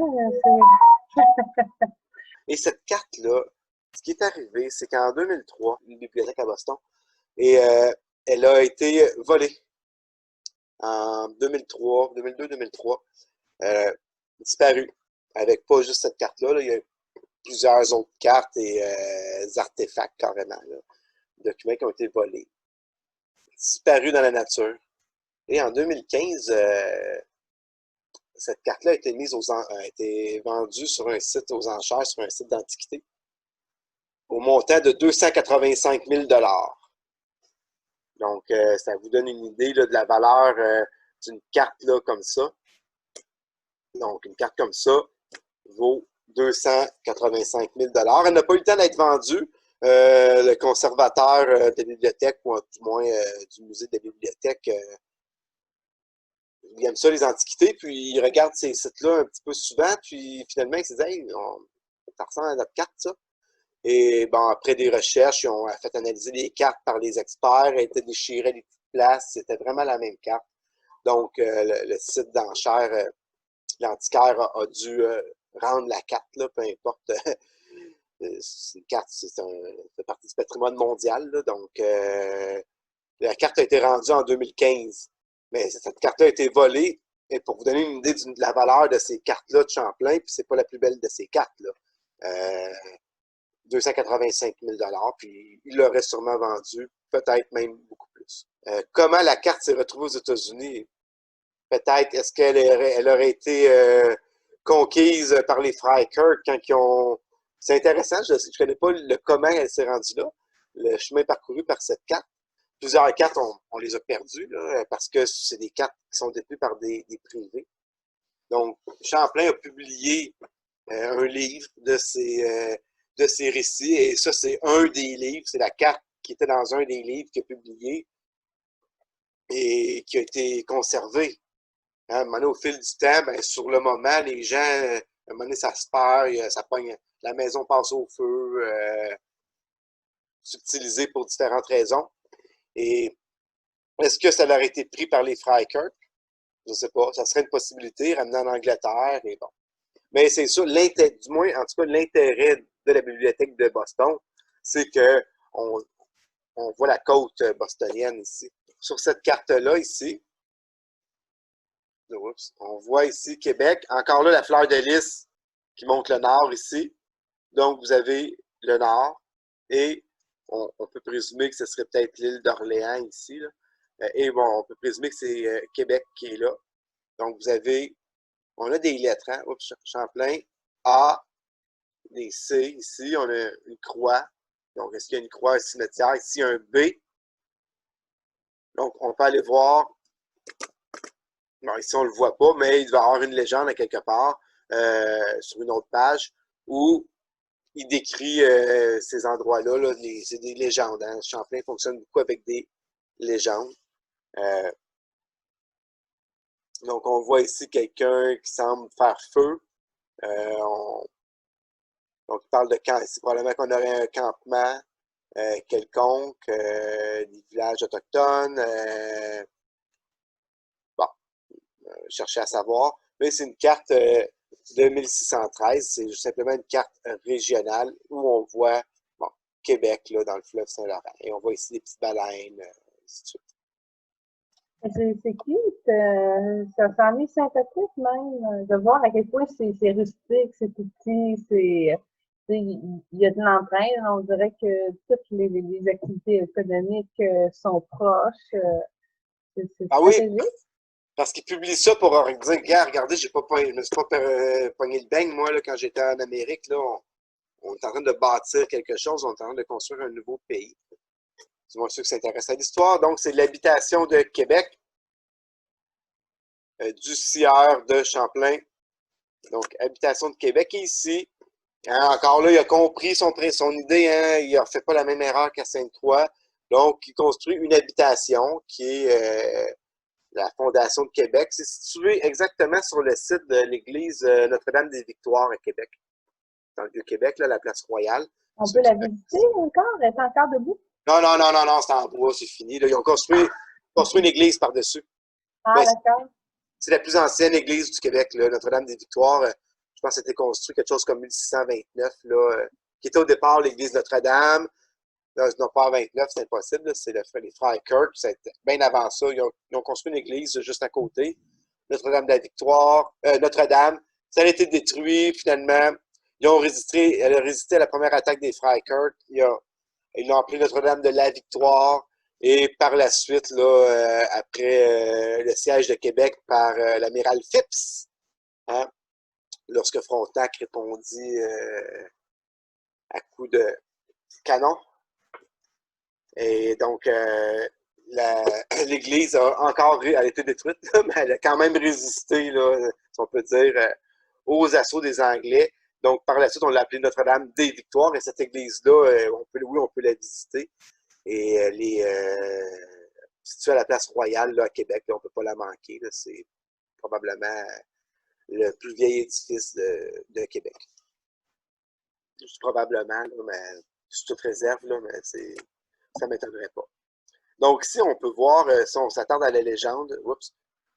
Et cette carte-là, ce qui est arrivé, c'est qu'en 2003, une bibliothèque à Boston, et elle a été volée en 2003, 2002-2003, disparue. Avec pas juste cette carte-là, là, il y a plusieurs autres cartes et artefacts carrément, là, documents qui ont été volés, disparus dans la nature. Et en 2015, cette carte-là a été a été vendue sur un site aux enchères, sur un site d'antiquité, au montant de 285 000 $. Donc, ça vous donne une idée là, de la valeur d'une carte là, comme ça. Donc, une carte comme ça vaut 285 000 $. Elle n'a pas eu le temps d'être vendue. Le conservateur des bibliothèques, ou du moins du musée des bibliothèques, il aime ça, les antiquités, puis il regarde ces sites-là un petit peu souvent, puis finalement, il s'est dit, hey, ça ressemble à notre carte, ça. Et bon, après des recherches, ils ont fait analyser les cartes par les experts, elles étaient déchirées des petites places, c'était vraiment la même carte. Donc, le site d'enchères, l'antiquaire a dû rendre la carte, là, peu importe. C'est une carte, ça fait partie du patrimoine mondial, là, donc la carte a été rendue en 2015. Mais cette carte-là a été volée. Et pour vous donner une idée de la valeur de ces cartes-là de Champlain, puis c'est pas la plus belle de ces cartes-là. 285 000 $, puis il l'aurait sûrement vendu, peut-être même beaucoup plus. Comment la carte s'est retrouvée aux États-Unis? Peut-être, est-ce qu'elle aurait été conquise par les frères Kirk quand ils ont... C'est intéressant, je ne connais pas le comment elle s'est rendue là, le chemin parcouru par cette carte. Plusieurs cartes, on les a perdues là, parce que c'est des cartes qui sont détenues par des privés. Donc, Champlain a publié un livre de ses récits, et ça, c'est un des livres, c'est la carte qui était dans un des livres qu'il a publié et qui a été conservé. Hein, à un moment donné, au fil du temps, ben, sur le moment, les gens, à un moment donné, ça se perd, ça pogne, la maison passe au feu, subtilisé pour différentes raisons. Et est-ce que ça aurait été pris par les frères Kirk? Je ne sais pas. Ça serait une possibilité, ramené en Angleterre, et bon. Mais c'est sûr, du moins, en tout cas, l'intérêt de la bibliothèque de Boston, c'est que on voit la côte bostonienne ici. Sur cette carte-là, ici, on voit ici Québec. Encore là, la fleur de lys qui montre le nord ici. Donc, vous avez le nord et on peut présumer que ce serait peut-être l'île d'Orléans ici. Là. Et bon, on peut présumer que c'est Québec qui est là. Donc, on a des lettres, hein? Oups, Champlain, A, des C ici, on a une croix. Donc, est-ce qu'il y a une croix, un cimetière? Ici, un B. Donc, on peut aller voir. Bon, ici, on ne le voit pas, mais il doit y avoir une légende à quelque part sur une autre page où il décrit ces endroits-là. Là, c'est des légendes. Hein? Champlain fonctionne beaucoup avec des légendes. Donc, on voit ici quelqu'un qui semble faire feu. Donc, il parle de camp. C'est probablement qu'on aurait un campement quelconque, des villages autochtones. Bon, chercher à savoir. Mais c'est une carte de 1613. C'est simplement une carte régionale où on voit, bon, Québec, là, dans le fleuve Saint-Laurent. Et on voit ici des petites baleines, ainsi de suite. C'est cute. Ça en est sympathique même de voir à quel point c'est rustique, c'est tout petit, il y a de l'entraide. On dirait que toutes les activités économiques sont proches. C'est Ah oui, stratégique. parce qu'ils publient ça pour dire, gars, regardez, je me suis pas pogné le beigne, moi, là, quand j'étais en Amérique, là, on est en train de bâtir quelque chose, on est en train de construire un nouveau pays. C'est moi ceux qui s'intéressent à l'histoire. Donc, c'est l'habitation de Québec, du sieur de Champlain. Donc, habitation de Québec. Et ici, hein, encore là, il a compris son idée, hein, il ne fait pas la même erreur qu'à Sainte-Croix. Donc, il construit une habitation qui est la Fondation de Québec. C'est situé exactement sur le site de l'église Notre-Dame-des-Victoires à Québec. Dans le Vieux-Québec, là, la place Royale. On peut la visiter encore? Elle est encore debout? Non, non, non, non, non, c'est en bois, c'est fini. Là, ils ont construit une église par-dessus. Ah, Mais d'accord. c'est la plus ancienne église du Québec, là, Notre-Dame-des-Victoires. Je pense que c'était construit quelque chose comme 1629, là, qui était au départ l'église Notre-Dame. Non, pas en 29, c'est impossible. C'est les frères Kirk. C'est bien avant ça. Ils ont construit une église juste à côté. Notre-Dame de la Victoire. Notre-Dame. Ça a été détruit, finalement. Elle a résisté à la première attaque des frères Kirk. Ils l'ont appelé Notre-Dame de la Victoire. Et par la suite, là, après le siège de Québec par l'amiral Phipps, hein, lorsque Frontenac répondit à coups de canon. Et donc, l'église a encore elle a été détruite, là, mais elle a quand même résisté, là, si on peut dire, aux assauts des Anglais. Donc, par la suite, on l'a appelée Notre-Dame des Victoires. Et cette église-là, on peut la visiter. Et elle est située à la place Royale, là, à Québec. Là, on ne peut pas la manquer. C'est probablement le plus vieil édifice de Québec. Juste probablement, là, mais c'est toute réserve, là, mais ça ne m'étonnerait pas. Donc, ici, on peut voir, si on s'attarde à la légende,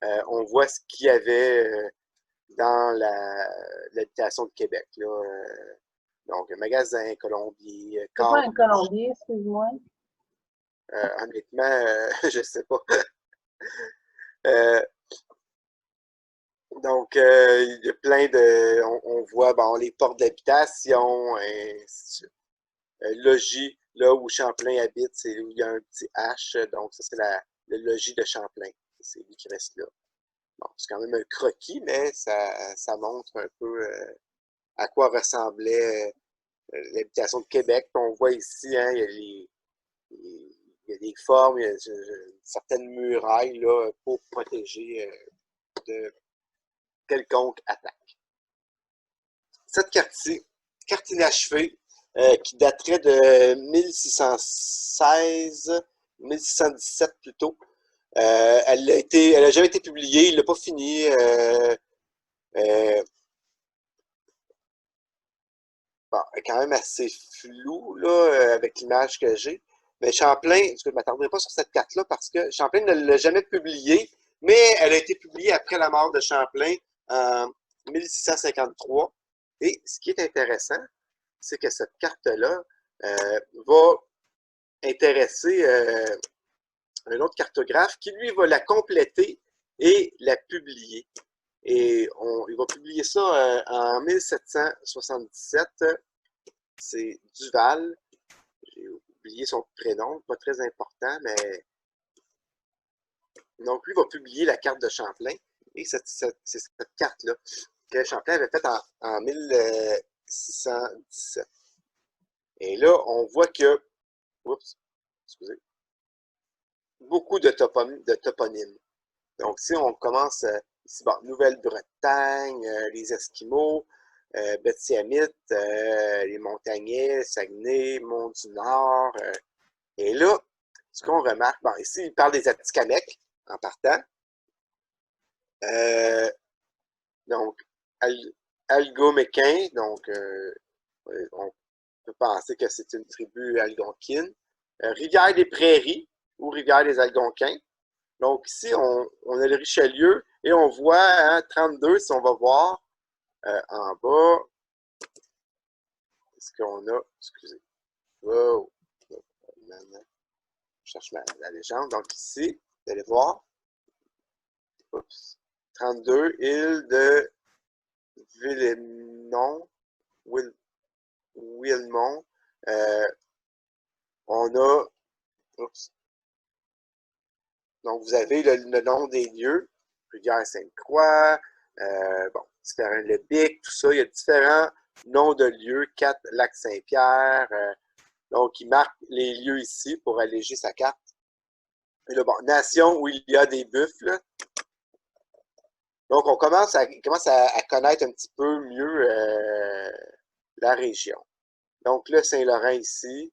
on voit ce qu'il y avait dans l'habitation de Québec. Là, donc, magasin, colombier, C'est pas cadre. un colombier, excuse-moi. Honnêtement, je ne sais pas. Euh, donc, il y a plein de. On voit bon, les portes d'habitation, ainsi de suite. Logis, là où Champlain habite, c'est où il y a un petit H. Donc, ça, c'est le logis de Champlain. C'est lui qui reste là. Bon, c'est quand même un croquis, mais ça montre un peu à quoi ressemblait l'habitation de Québec. Puis on voit ici, hein, il y a des formes, il y a certaines murailles là, pour protéger de quelconque attaque. Cette carte inachevée, qui daterait de 1616, 1617 plutôt, elle a jamais été publiée, il l'a pas fini. Bon, elle est quand même assez floue là, avec l'image que j'ai. Mais Champlain, je ne m'attarderai pas sur cette carte-là parce que Champlain ne l'a jamais publiée, mais elle a été publiée après la mort de Champlain en 1653. Et ce qui est intéressant, c'est que cette carte-là va intéresser un autre cartographe qui, lui, va la compléter et la publier. Et il va publier ça en 1777. C'est Duval. J'ai oublié son prénom, pas très important, mais. Donc, lui va publier la carte de Champlain. Et c'est cette carte-là que Champlain avait faite en 1617. Et là, on voit que. Oups, excusez. Beaucoup de toponymes. Donc, si on commence ici, bon, Nouvelle-Bretagne, les Esquimaux, Betty-Amites, les Montagnais, Saguenay, Mont-du-Nord. Et là, ce qu'on remarque, bon, ici, il parle des Atikamekw en partant. Donc, Algonquin, donc, on peut penser que c'est une tribu algonquine. Rivière des Prairies ou Rivière des Algonquins. Donc, ici, on a le Richelieu et on voit hein, 32, si on va voir en bas, ce qu'on a, excusez, Oh, maintenant, je cherche la légende. Donc ici, vous allez voir, oups, 32, île de Villemont, Wilmont. On a, oups, donc vous avez le nom des lieux, Rivière-Sainte-Croix, bon, différents le Bic, tout ça, il y a différents noms de lieux, 4 Lac-Saint-Pierre, donc il marque les lieux ici pour alléger sa carte. Et là, bon, nation où il y a des buffles. Donc on commence à connaître un petit peu mieux la région. Donc le Saint-Laurent ici,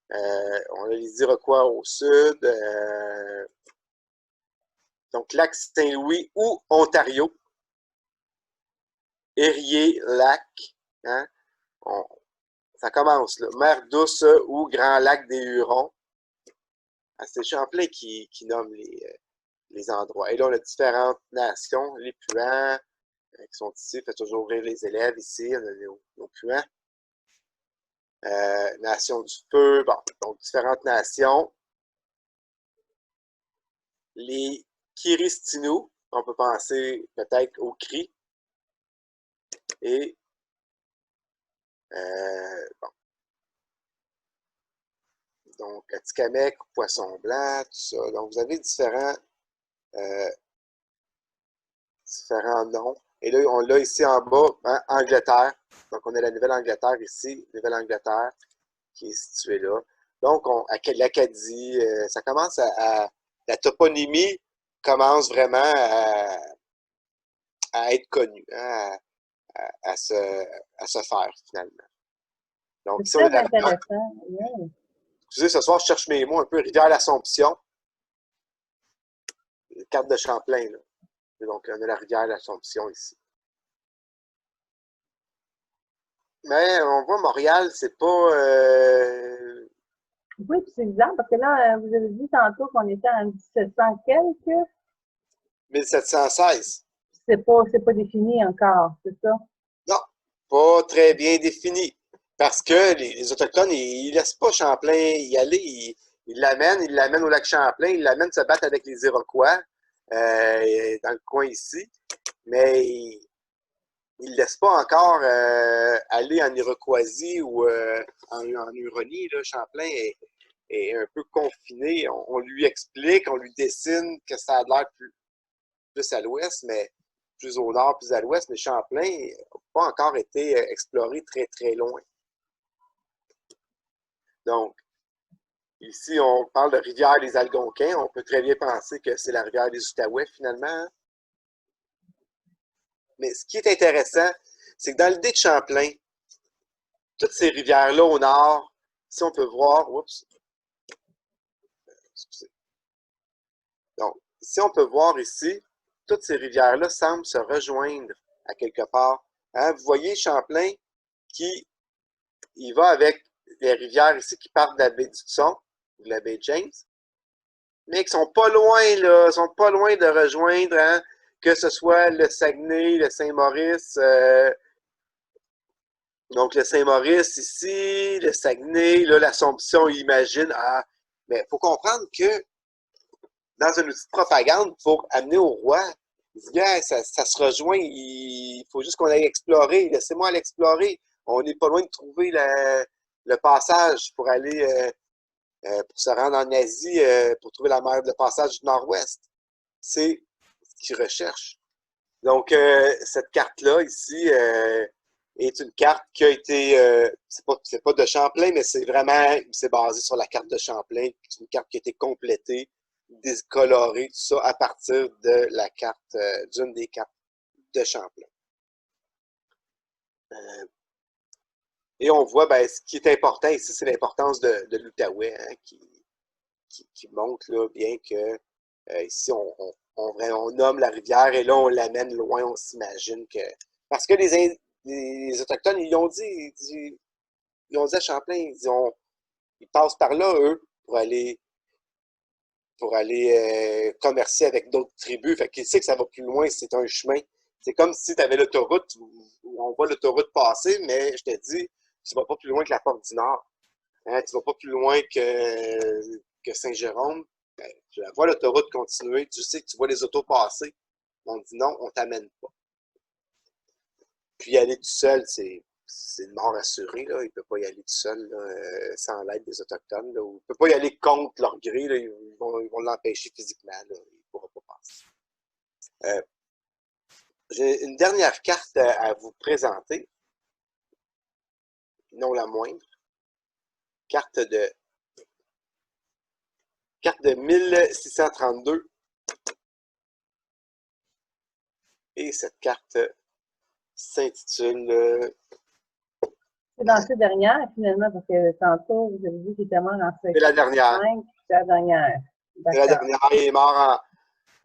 on a les Iroquois au sud, donc lac Saint-Louis ou Ontario, Erie, lac, hein? Ça commence là, mer douce ou Grand Lac des Hurons. Ah, c'est Champlain qui nomme les endroits. Et là, on a différentes nations, les Puants qui sont ici, fait toujours rire les élèves ici, on a nos Puants. Nation du Feu, bon, donc différentes nations. Les Kiristinous, on peut penser peut-être aux Cris. Et, bon, donc Atikamekw, Poisson Blanc, tout ça. Donc, vous avez différents noms. Et là, on l'a ici en bas, hein, Angleterre. Donc, on a la Nouvelle-Angleterre ici, Nouvelle-Angleterre, qui est située là. Donc, l'Acadie, ça commence la toponymie commence vraiment à être connue, hein, à se faire, finalement. Donc, C'est ici, on a très la rivière. intéressant. Oui. Excusez, ce soir, je cherche mes mots un peu. Rivière-l'Assomption. Carte de Champlain, là. Et donc, on a la rivière-l'Assomption ici. Mais on voit Montréal, c'est pas. Oui, puis c'est bizarre parce que là, vous avez dit tantôt qu'on était en 1700 quelques. 1716. C'est pas défini encore, c'est ça? Non, pas très bien défini. Parce que les Autochtones, ils ne laissent pas Champlain y aller. Ils l'amènent au lac Champlain, ils l'amènent se battre avec les Iroquois dans le coin ici. Mais ils ne laissent pas encore aller en Iroquoisie ou en Huronie. Là, Champlain est un peu confiné. On lui explique, on lui dessine que ça a l'air plus à l'ouest, mais plus au nord, plus à l'ouest, mais Champlain n'a pas encore été exploré très, très loin. Donc, ici, on parle de rivière des Algonquins. On peut très bien penser que c'est la rivière des Outaouais, finalement. Mais ce qui est intéressant, c'est que dans l'idée de Champlain, toutes ces rivières-là au nord, si on peut voir, oups, excusez. Donc, si on peut voir ici, toutes ces rivières-là semblent se rejoindre à quelque part. Hein? Vous voyez Champlain qui il va avec les rivières ici qui partent de la baie d'Hudson, de la baie James, mais qui sont pas loin, là, sont pas loin de rejoindre, hein, que ce soit le Saguenay, le Saint-Maurice, donc le Saint-Maurice ici, le Saguenay, là, l'Assomption, il imagine, ah, mais il faut comprendre que dans un outil de propagande, pour amener au roi, il dit, yeah, ça se rejoint, il faut juste qu'on aille explorer, laissez-moi aller explorer. On n'est pas loin de trouver le passage pour aller, pour se rendre en Asie, pour trouver le passage du Nord-Ouest. C'est ce qu'ils recherchent. Donc, cette carte-là, ici, est une carte qui a été, c'est pas de Champlain, mais c'est basé sur la carte de Champlain. C'est une carte qui a été complétée, décolorée, tout ça, à partir de la carte, d'une des cartes de Champlain. Et on voit, ben, ce qui est important ici, c'est l'importance de l'Outaouais, hein, qui montre là, bien que ici, on nomme la rivière et là, on l'amène loin, on s'imagine que. Parce que les Autochtones, ils ont dit à Champlain, ils passent par là, eux, pour aller commercer avec d'autres tribus. Fait qu'ils savent que ça va plus loin, c'est un chemin. C'est comme si tu avais l'autoroute, où on voit l'autoroute passer, mais je te dis, tu vas pas plus loin que la Porte du Nord. Hein, tu ne vas pas plus loin que Saint-Jérôme. Ben, tu la vois l'autoroute continuer, tu sais que tu vois les autos passer. On dit non, on t'amène pas. Puis y aller tout seul, c'est une mort assurée. Là. Il ne peut pas y aller tout seul là, sans l'aide des Autochtones. Là. Il ne peut pas y aller contre leur gré. Là. Ils vont l'empêcher physiquement. Là. Il ne pourra pas passer. J'ai une dernière carte à vous présenter, non la moindre. Carte de 1632. Et cette carte s'intitule... C'est dans ces dernières, finalement, parce que tantôt, vous avez dit qu'il était mort en c'est la dernière. 5, c'est la dernière. C'est la D'accord. dernière. Il est mort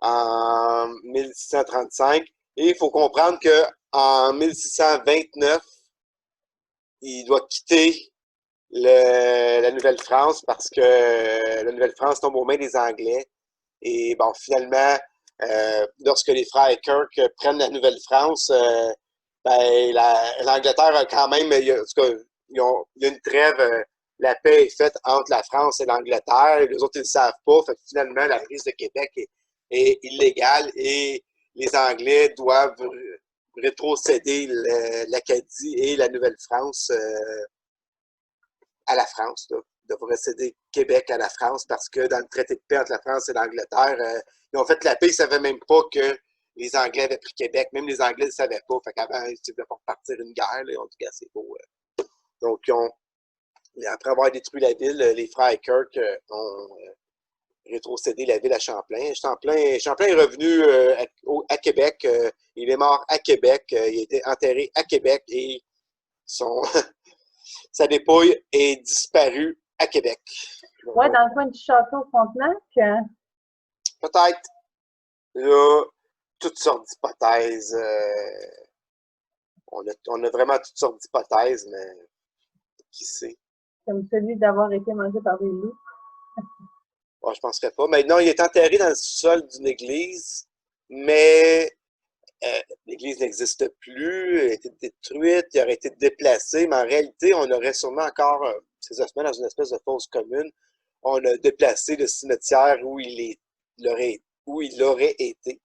en 1635. Et il faut comprendre qu'en 1629, il doit quitter la Nouvelle-France parce que la Nouvelle-France tombe aux mains des Anglais. Et bon, finalement, lorsque les frères Kirk prennent la Nouvelle-France, ben, l'Angleterre a quand même, en tout cas, il y a une trêve, la paix est faite entre la France et l'Angleterre. Les autres, ils ne le savent pas. Fait que finalement, la prise de Québec est illégale et les Anglais doivent rétrocéder l'Acadie et la Nouvelle-France à la France. Là. Ils devraient céder Québec à la France parce que dans le traité de paix entre la France et l'Angleterre, ils ont fait la paix, ils ne savaient même pas que les Anglais avaient pris Québec. Même les Anglais ne le savaient pas. Fait qu'avant, ils ne voulaient pas repartir une guerre. Là, ils ont dit, gars, c'est beau. Donc, après avoir détruit la ville, les frères Kirk ont rétrocédé la ville à Champlain. Champlain est revenu à Québec. Il est mort à Québec. Il a été enterré à Québec et sa dépouille est disparue à Québec. Ouais, dans le coin du château Frontenac. Peut-être. Là, toutes sortes d'hypothèses. On a vraiment toutes sortes d'hypothèses, mais qui sait? Comme celui d'avoir été mangé par des loups. Bon, je ne penserais pas. Maintenant, il est enterré dans le sous-sol d'une église, mais l'église n'existe plus, elle a été détruite, il aurait été déplacé, mais en réalité, on aurait sûrement encore ces ossements dans une espèce de fosse commune. On a déplacé le cimetière où il aurait été.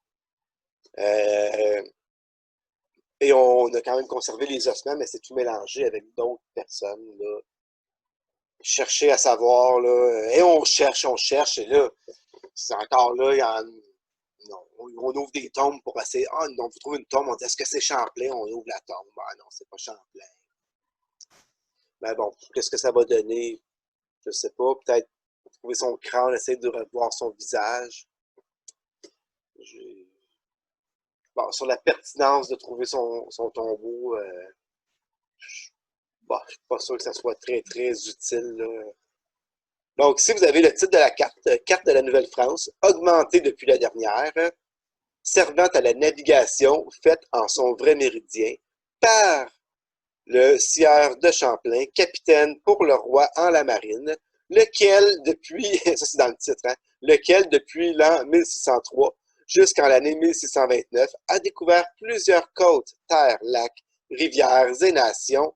Et on a quand même conservé les ossements, mais c'est tout mélangé avec d'autres personnes. Là. Chercher à savoir, là, et on cherche, et là, c'est encore là, non, on ouvre des tombes pour essayer. Ah non, vous trouvez une tombe, on dit est-ce que c'est Champlain? On ouvre la tombe. Ah non, c'est pas Champlain. Mais bon, qu'est-ce que ça va donner? Je sais pas. Peut-être trouver son crâne, essayer de revoir son visage. Bon, sur la pertinence de trouver son tombeau, bon, je suis pas sûr que ça soit très, très utile. Là. Donc, ici, vous avez le titre de la carte, carte de la Nouvelle-France, augmentée depuis la dernière, servant à la navigation faite en son vrai méridien par le sieur de Champlain, capitaine pour le roi en la marine, lequel depuis, ça c'est dans le titre, hein, lequel depuis l'an 1603 jusqu'en l'année 1629 a découvert plusieurs côtes, terres, lacs, rivières et nations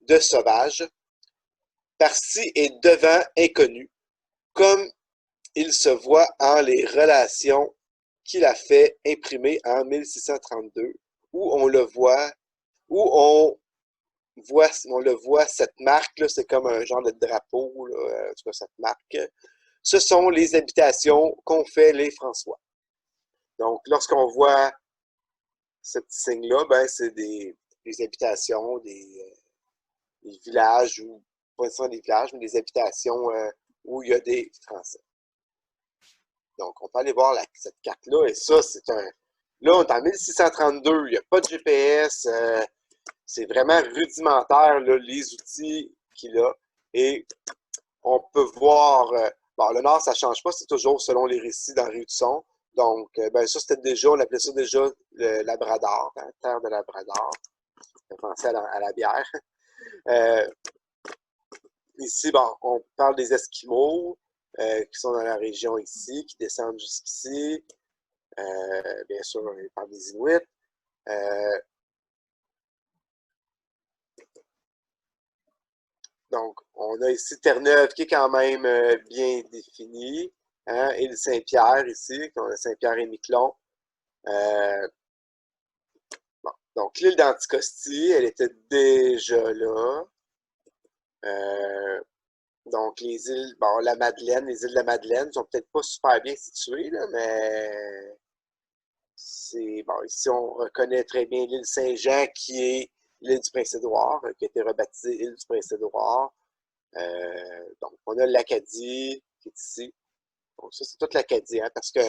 de sauvages, par-ci et devant inconnus, comme il se voit en les relations qu'il a fait imprimer en 1632, où on le voit, où on le voit, cette marque, c'est comme un genre de drapeau, là, en tout cas, cette marque. Ce sont les habitations qu'ont fait les François. Donc, lorsqu'on voit ce petit signe-là, ben, c'est des habitations, des villages, ou pas nécessairement des villages, mais des habitations où il y a des Français. Donc, on peut aller voir cette carte-là, et ça, c'est un... Là, on est en 1632, il n'y a pas de GPS, c'est vraiment rudimentaire, là, les outils qu'il a. Et on peut voir, bon, le Nord, ça ne change pas, c'est toujours selon les récits d'Henri Hudson. Donc, ben, ça, c'était déjà, on appelait ça déjà le Labrador, hein, terre de Labrador. On pensait à la bière. Euh, Ici, bon, on parle des Esquimaux qui sont dans la région ici, qui descendent jusqu'ici. Bien sûr, on parle des Inuits. Donc, on a ici Terre-Neuve qui est quand même bien définie. Hein? Île Saint-Pierre ici, on a Saint-Pierre et Miquelon. Bon. Donc, l'île d'Anticosti, elle était déjà là. Donc, les îles, bon, la Madeleine, les îles de la Madeleine sont peut-être pas super bien situées, là, mais c'est bon. Ici, on reconnaît très bien l'île Saint-Jean, qui est l'île du Prince-Édouard, qui a été rebaptisée île du Prince-Édouard. Donc, on a l'Acadie qui est ici. Donc, ça, c'est toute l'Acadie, hein, parce que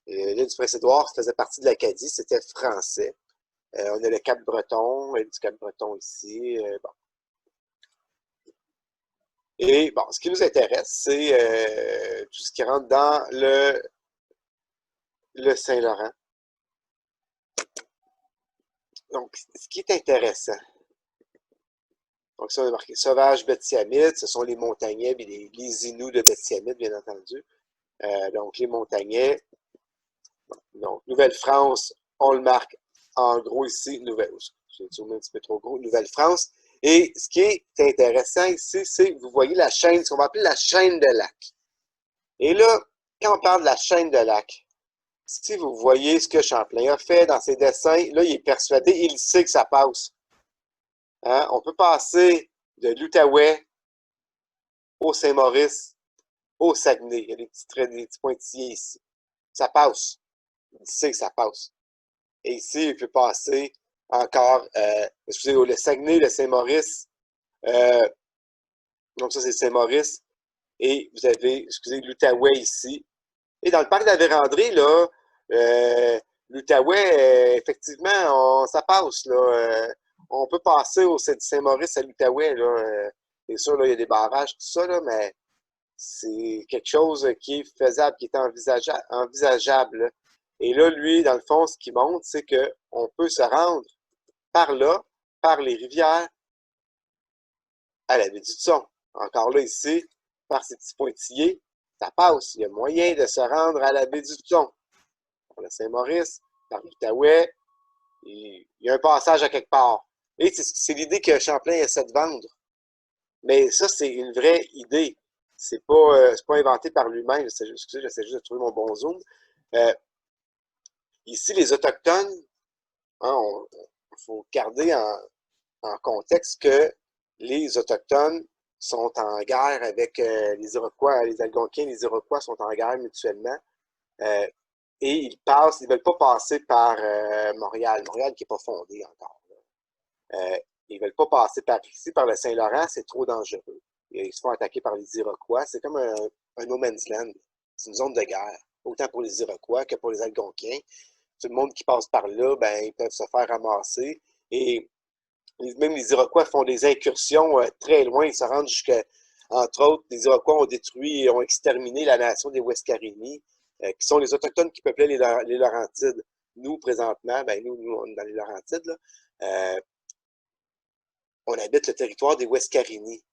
l'île du Prince-Édouard faisait partie de l'Acadie, c'était français. On a le Cap-Breton, l'île du Cap-Breton ici. Bon. Et bon, ce qui nous intéresse, c'est tout ce qui rentre dans le Saint-Laurent. Donc, ce qui est intéressant, donc ça, on a marqué sauvage Betty-Amid, ce sont les montagnais et les Inuits de Betty-Amid, bien entendu. Donc, les montagnais. Donc, Nouvelle-France, on le marque en gros ici, j'ai tourné un petit peu trop gros, Nouvelle-France. Et ce qui est intéressant ici, c'est, vous voyez la chaîne, ce qu'on va appeler la chaîne de lacs. Et là, quand on parle de la chaîne de lacs, si vous voyez ce que Champlain a fait dans ses dessins, là, il est persuadé, il sait que ça passe. Hein? On peut passer de l'Outaouais au Saint-Maurice, au Saguenay. Il y a des petits traits, des petits pointillés ici. Ça passe. Il sait que ça passe. Et ici, il peut passer encore, excusez, le Saguenay, le Saint-Maurice. Donc ça, c'est Saint-Maurice. Et vous avez, excusez, l'Outaouais ici. Et dans le parc de la Vérandrie, là, l'Outaouais, effectivement, ça passe. Là, on peut passer au Saint-Maurice à l'Outaouais. C'est sûr, là, il y a des barrages, tout ça, là, mais c'est quelque chose qui est faisable, qui est envisageable. Là. Et là, lui, dans le fond, ce qu'il montre, c'est qu'on peut se rendre par là, par les rivières, à la baie du Thon. Encore là, ici, par ces petits pointillés, ça passe. Il y a moyen de se rendre à la baie du Thon. Par le Saint-Maurice, par l'Outaouais, il y a un passage à quelque part. Et c'est l'idée que Champlain essaie de vendre. Mais ça, c'est une vraie idée. C'est pas inventé par lui-même. Excusez, j'essaie juste de trouver mon bon zoom. Ici, les Autochtones, hein, il faut garder en contexte que les Autochtones sont en guerre avec les Iroquois. Les Algonquins et les Iroquois sont en guerre mutuellement. Et ils ne veulent pas passer par Montréal. Montréal qui n'est pas fondé encore. Ils ne veulent pas passer par ici, par le Saint-Laurent, c'est trop dangereux. Ils se font attaquer par les Iroquois. C'est comme un no man's land. C'est une zone de guerre, autant pour les Iroquois que pour les Algonquins. Tout le monde qui passe par là, ben, ils peuvent se faire ramasser. Et même les Iroquois font des incursions très loin. Ils se rendent jusqu'à, entre autres, les Iroquois ont détruit et ont exterminé la nation des Wescarini, qui sont les Autochtones qui peuplaient les Laurentides. Nous, présentement, ben, nous on est dans les Laurentides, là, on habite le territoire des Wescarini.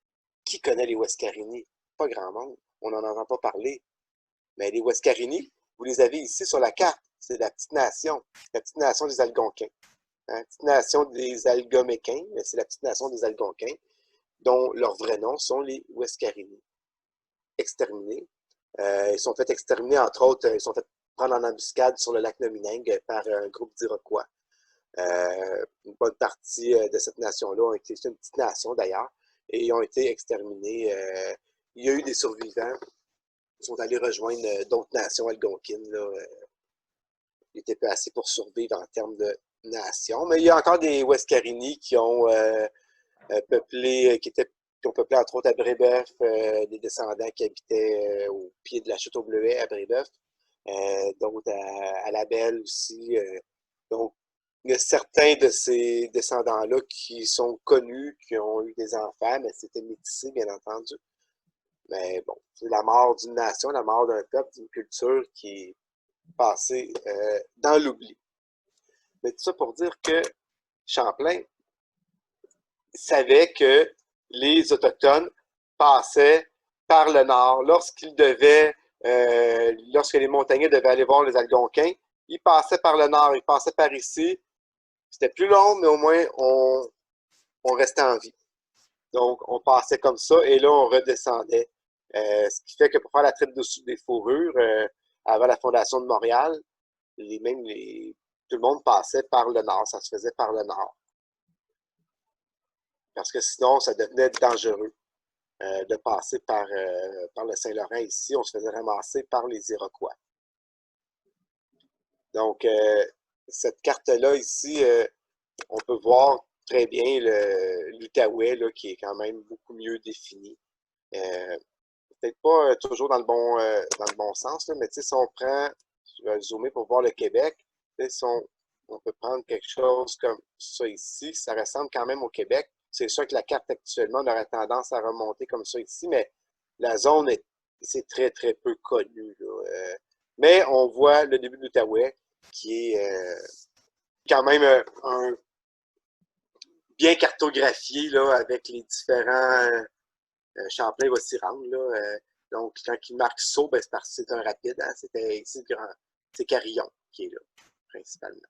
Qui connaît les Wescarini? Pas grand monde. On n'en entend pas parler. Mais les Wescarini, vous les avez ici sur la carte. C'est la petite nation des Algonquins. Hein? Petite nation des Algomécains, mais c'est la petite nation des Algonquins, dont leurs vrais noms sont les Wescarini. Exterminés. Ils sont fait exterminer, entre autres, ils sont fait prendre en embuscade sur le lac Nomineng par un groupe d'Iroquois. Une bonne partie de cette nation-là ont été, c'est une petite nation d'ailleurs, et ils ont été exterminés. Il y a eu des survivants qui sont allés rejoindre d'autres nations algonquines. Là, ils étaient pas assez pour survivre en termes de nations. Mais il y a encore des Wescarini qui ont peuplé, qui ont peuplé entre autres à Brébeuf, des descendants qui habitaient au pied de la Château-Bleuet à Brébeuf, d'autres à La Belle aussi. Donc, il y a certains de ces descendants-là qui sont connus, qui ont eu des enfants, mais c'était métissé, bien entendu. Mais bon, c'est la mort d'une nation, la mort d'un peuple, d'une culture qui est passée dans l'oubli. Mais tout ça pour dire que Champlain savait que les Autochtones passaient par le nord. Lorsque les montagnais devaient aller voir les Algonquins, ils passaient par le nord, ils passaient par ici. C'était plus long, mais au moins, on restait en vie. Donc, on passait comme ça et là, on redescendait. Ce qui fait que pour faire la traite dessus des fourrures, avant la fondation de Montréal, tout le monde passait par le nord. Ça se faisait par le nord. Parce que sinon, ça devenait dangereux de passer par le Saint-Laurent ici. On se faisait ramasser par les Iroquois. Donc, cette carte-là ici, on peut voir très bien l'Outaouais, qui est quand même beaucoup mieux défini. Peut-être pas toujours dans le bon sens, là, mais si on prend, je vais zoomer pour voir le Québec, si on peut prendre quelque chose comme ça ici, ça ressemble quand même au Québec. C'est sûr que la carte actuellement, on aurait tendance à remonter comme ça ici, mais la zone, c'est très, très peu connu. Mais on voit le début de l'Outaouais, qui est quand même bien cartographié là, avec les différents. Champlain va s'y rendre. Là, donc, quand il marque saut, ben, c'est parce que c'est un rapide. Hein, c'est Carillon qui est là, principalement.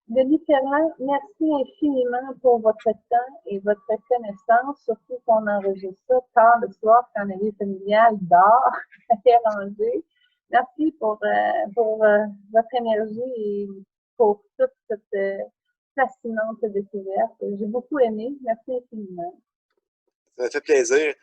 Denis Ferrand, merci infiniment pour votre temps et votre connaissance, surtout qu'on enregistre ça tard le soir quand la vie familiale dort, est rangée. Merci pour votre énergie et pour toute cette fascinante découverte. J'ai beaucoup aimé. Merci infiniment. Ça m'a fait plaisir.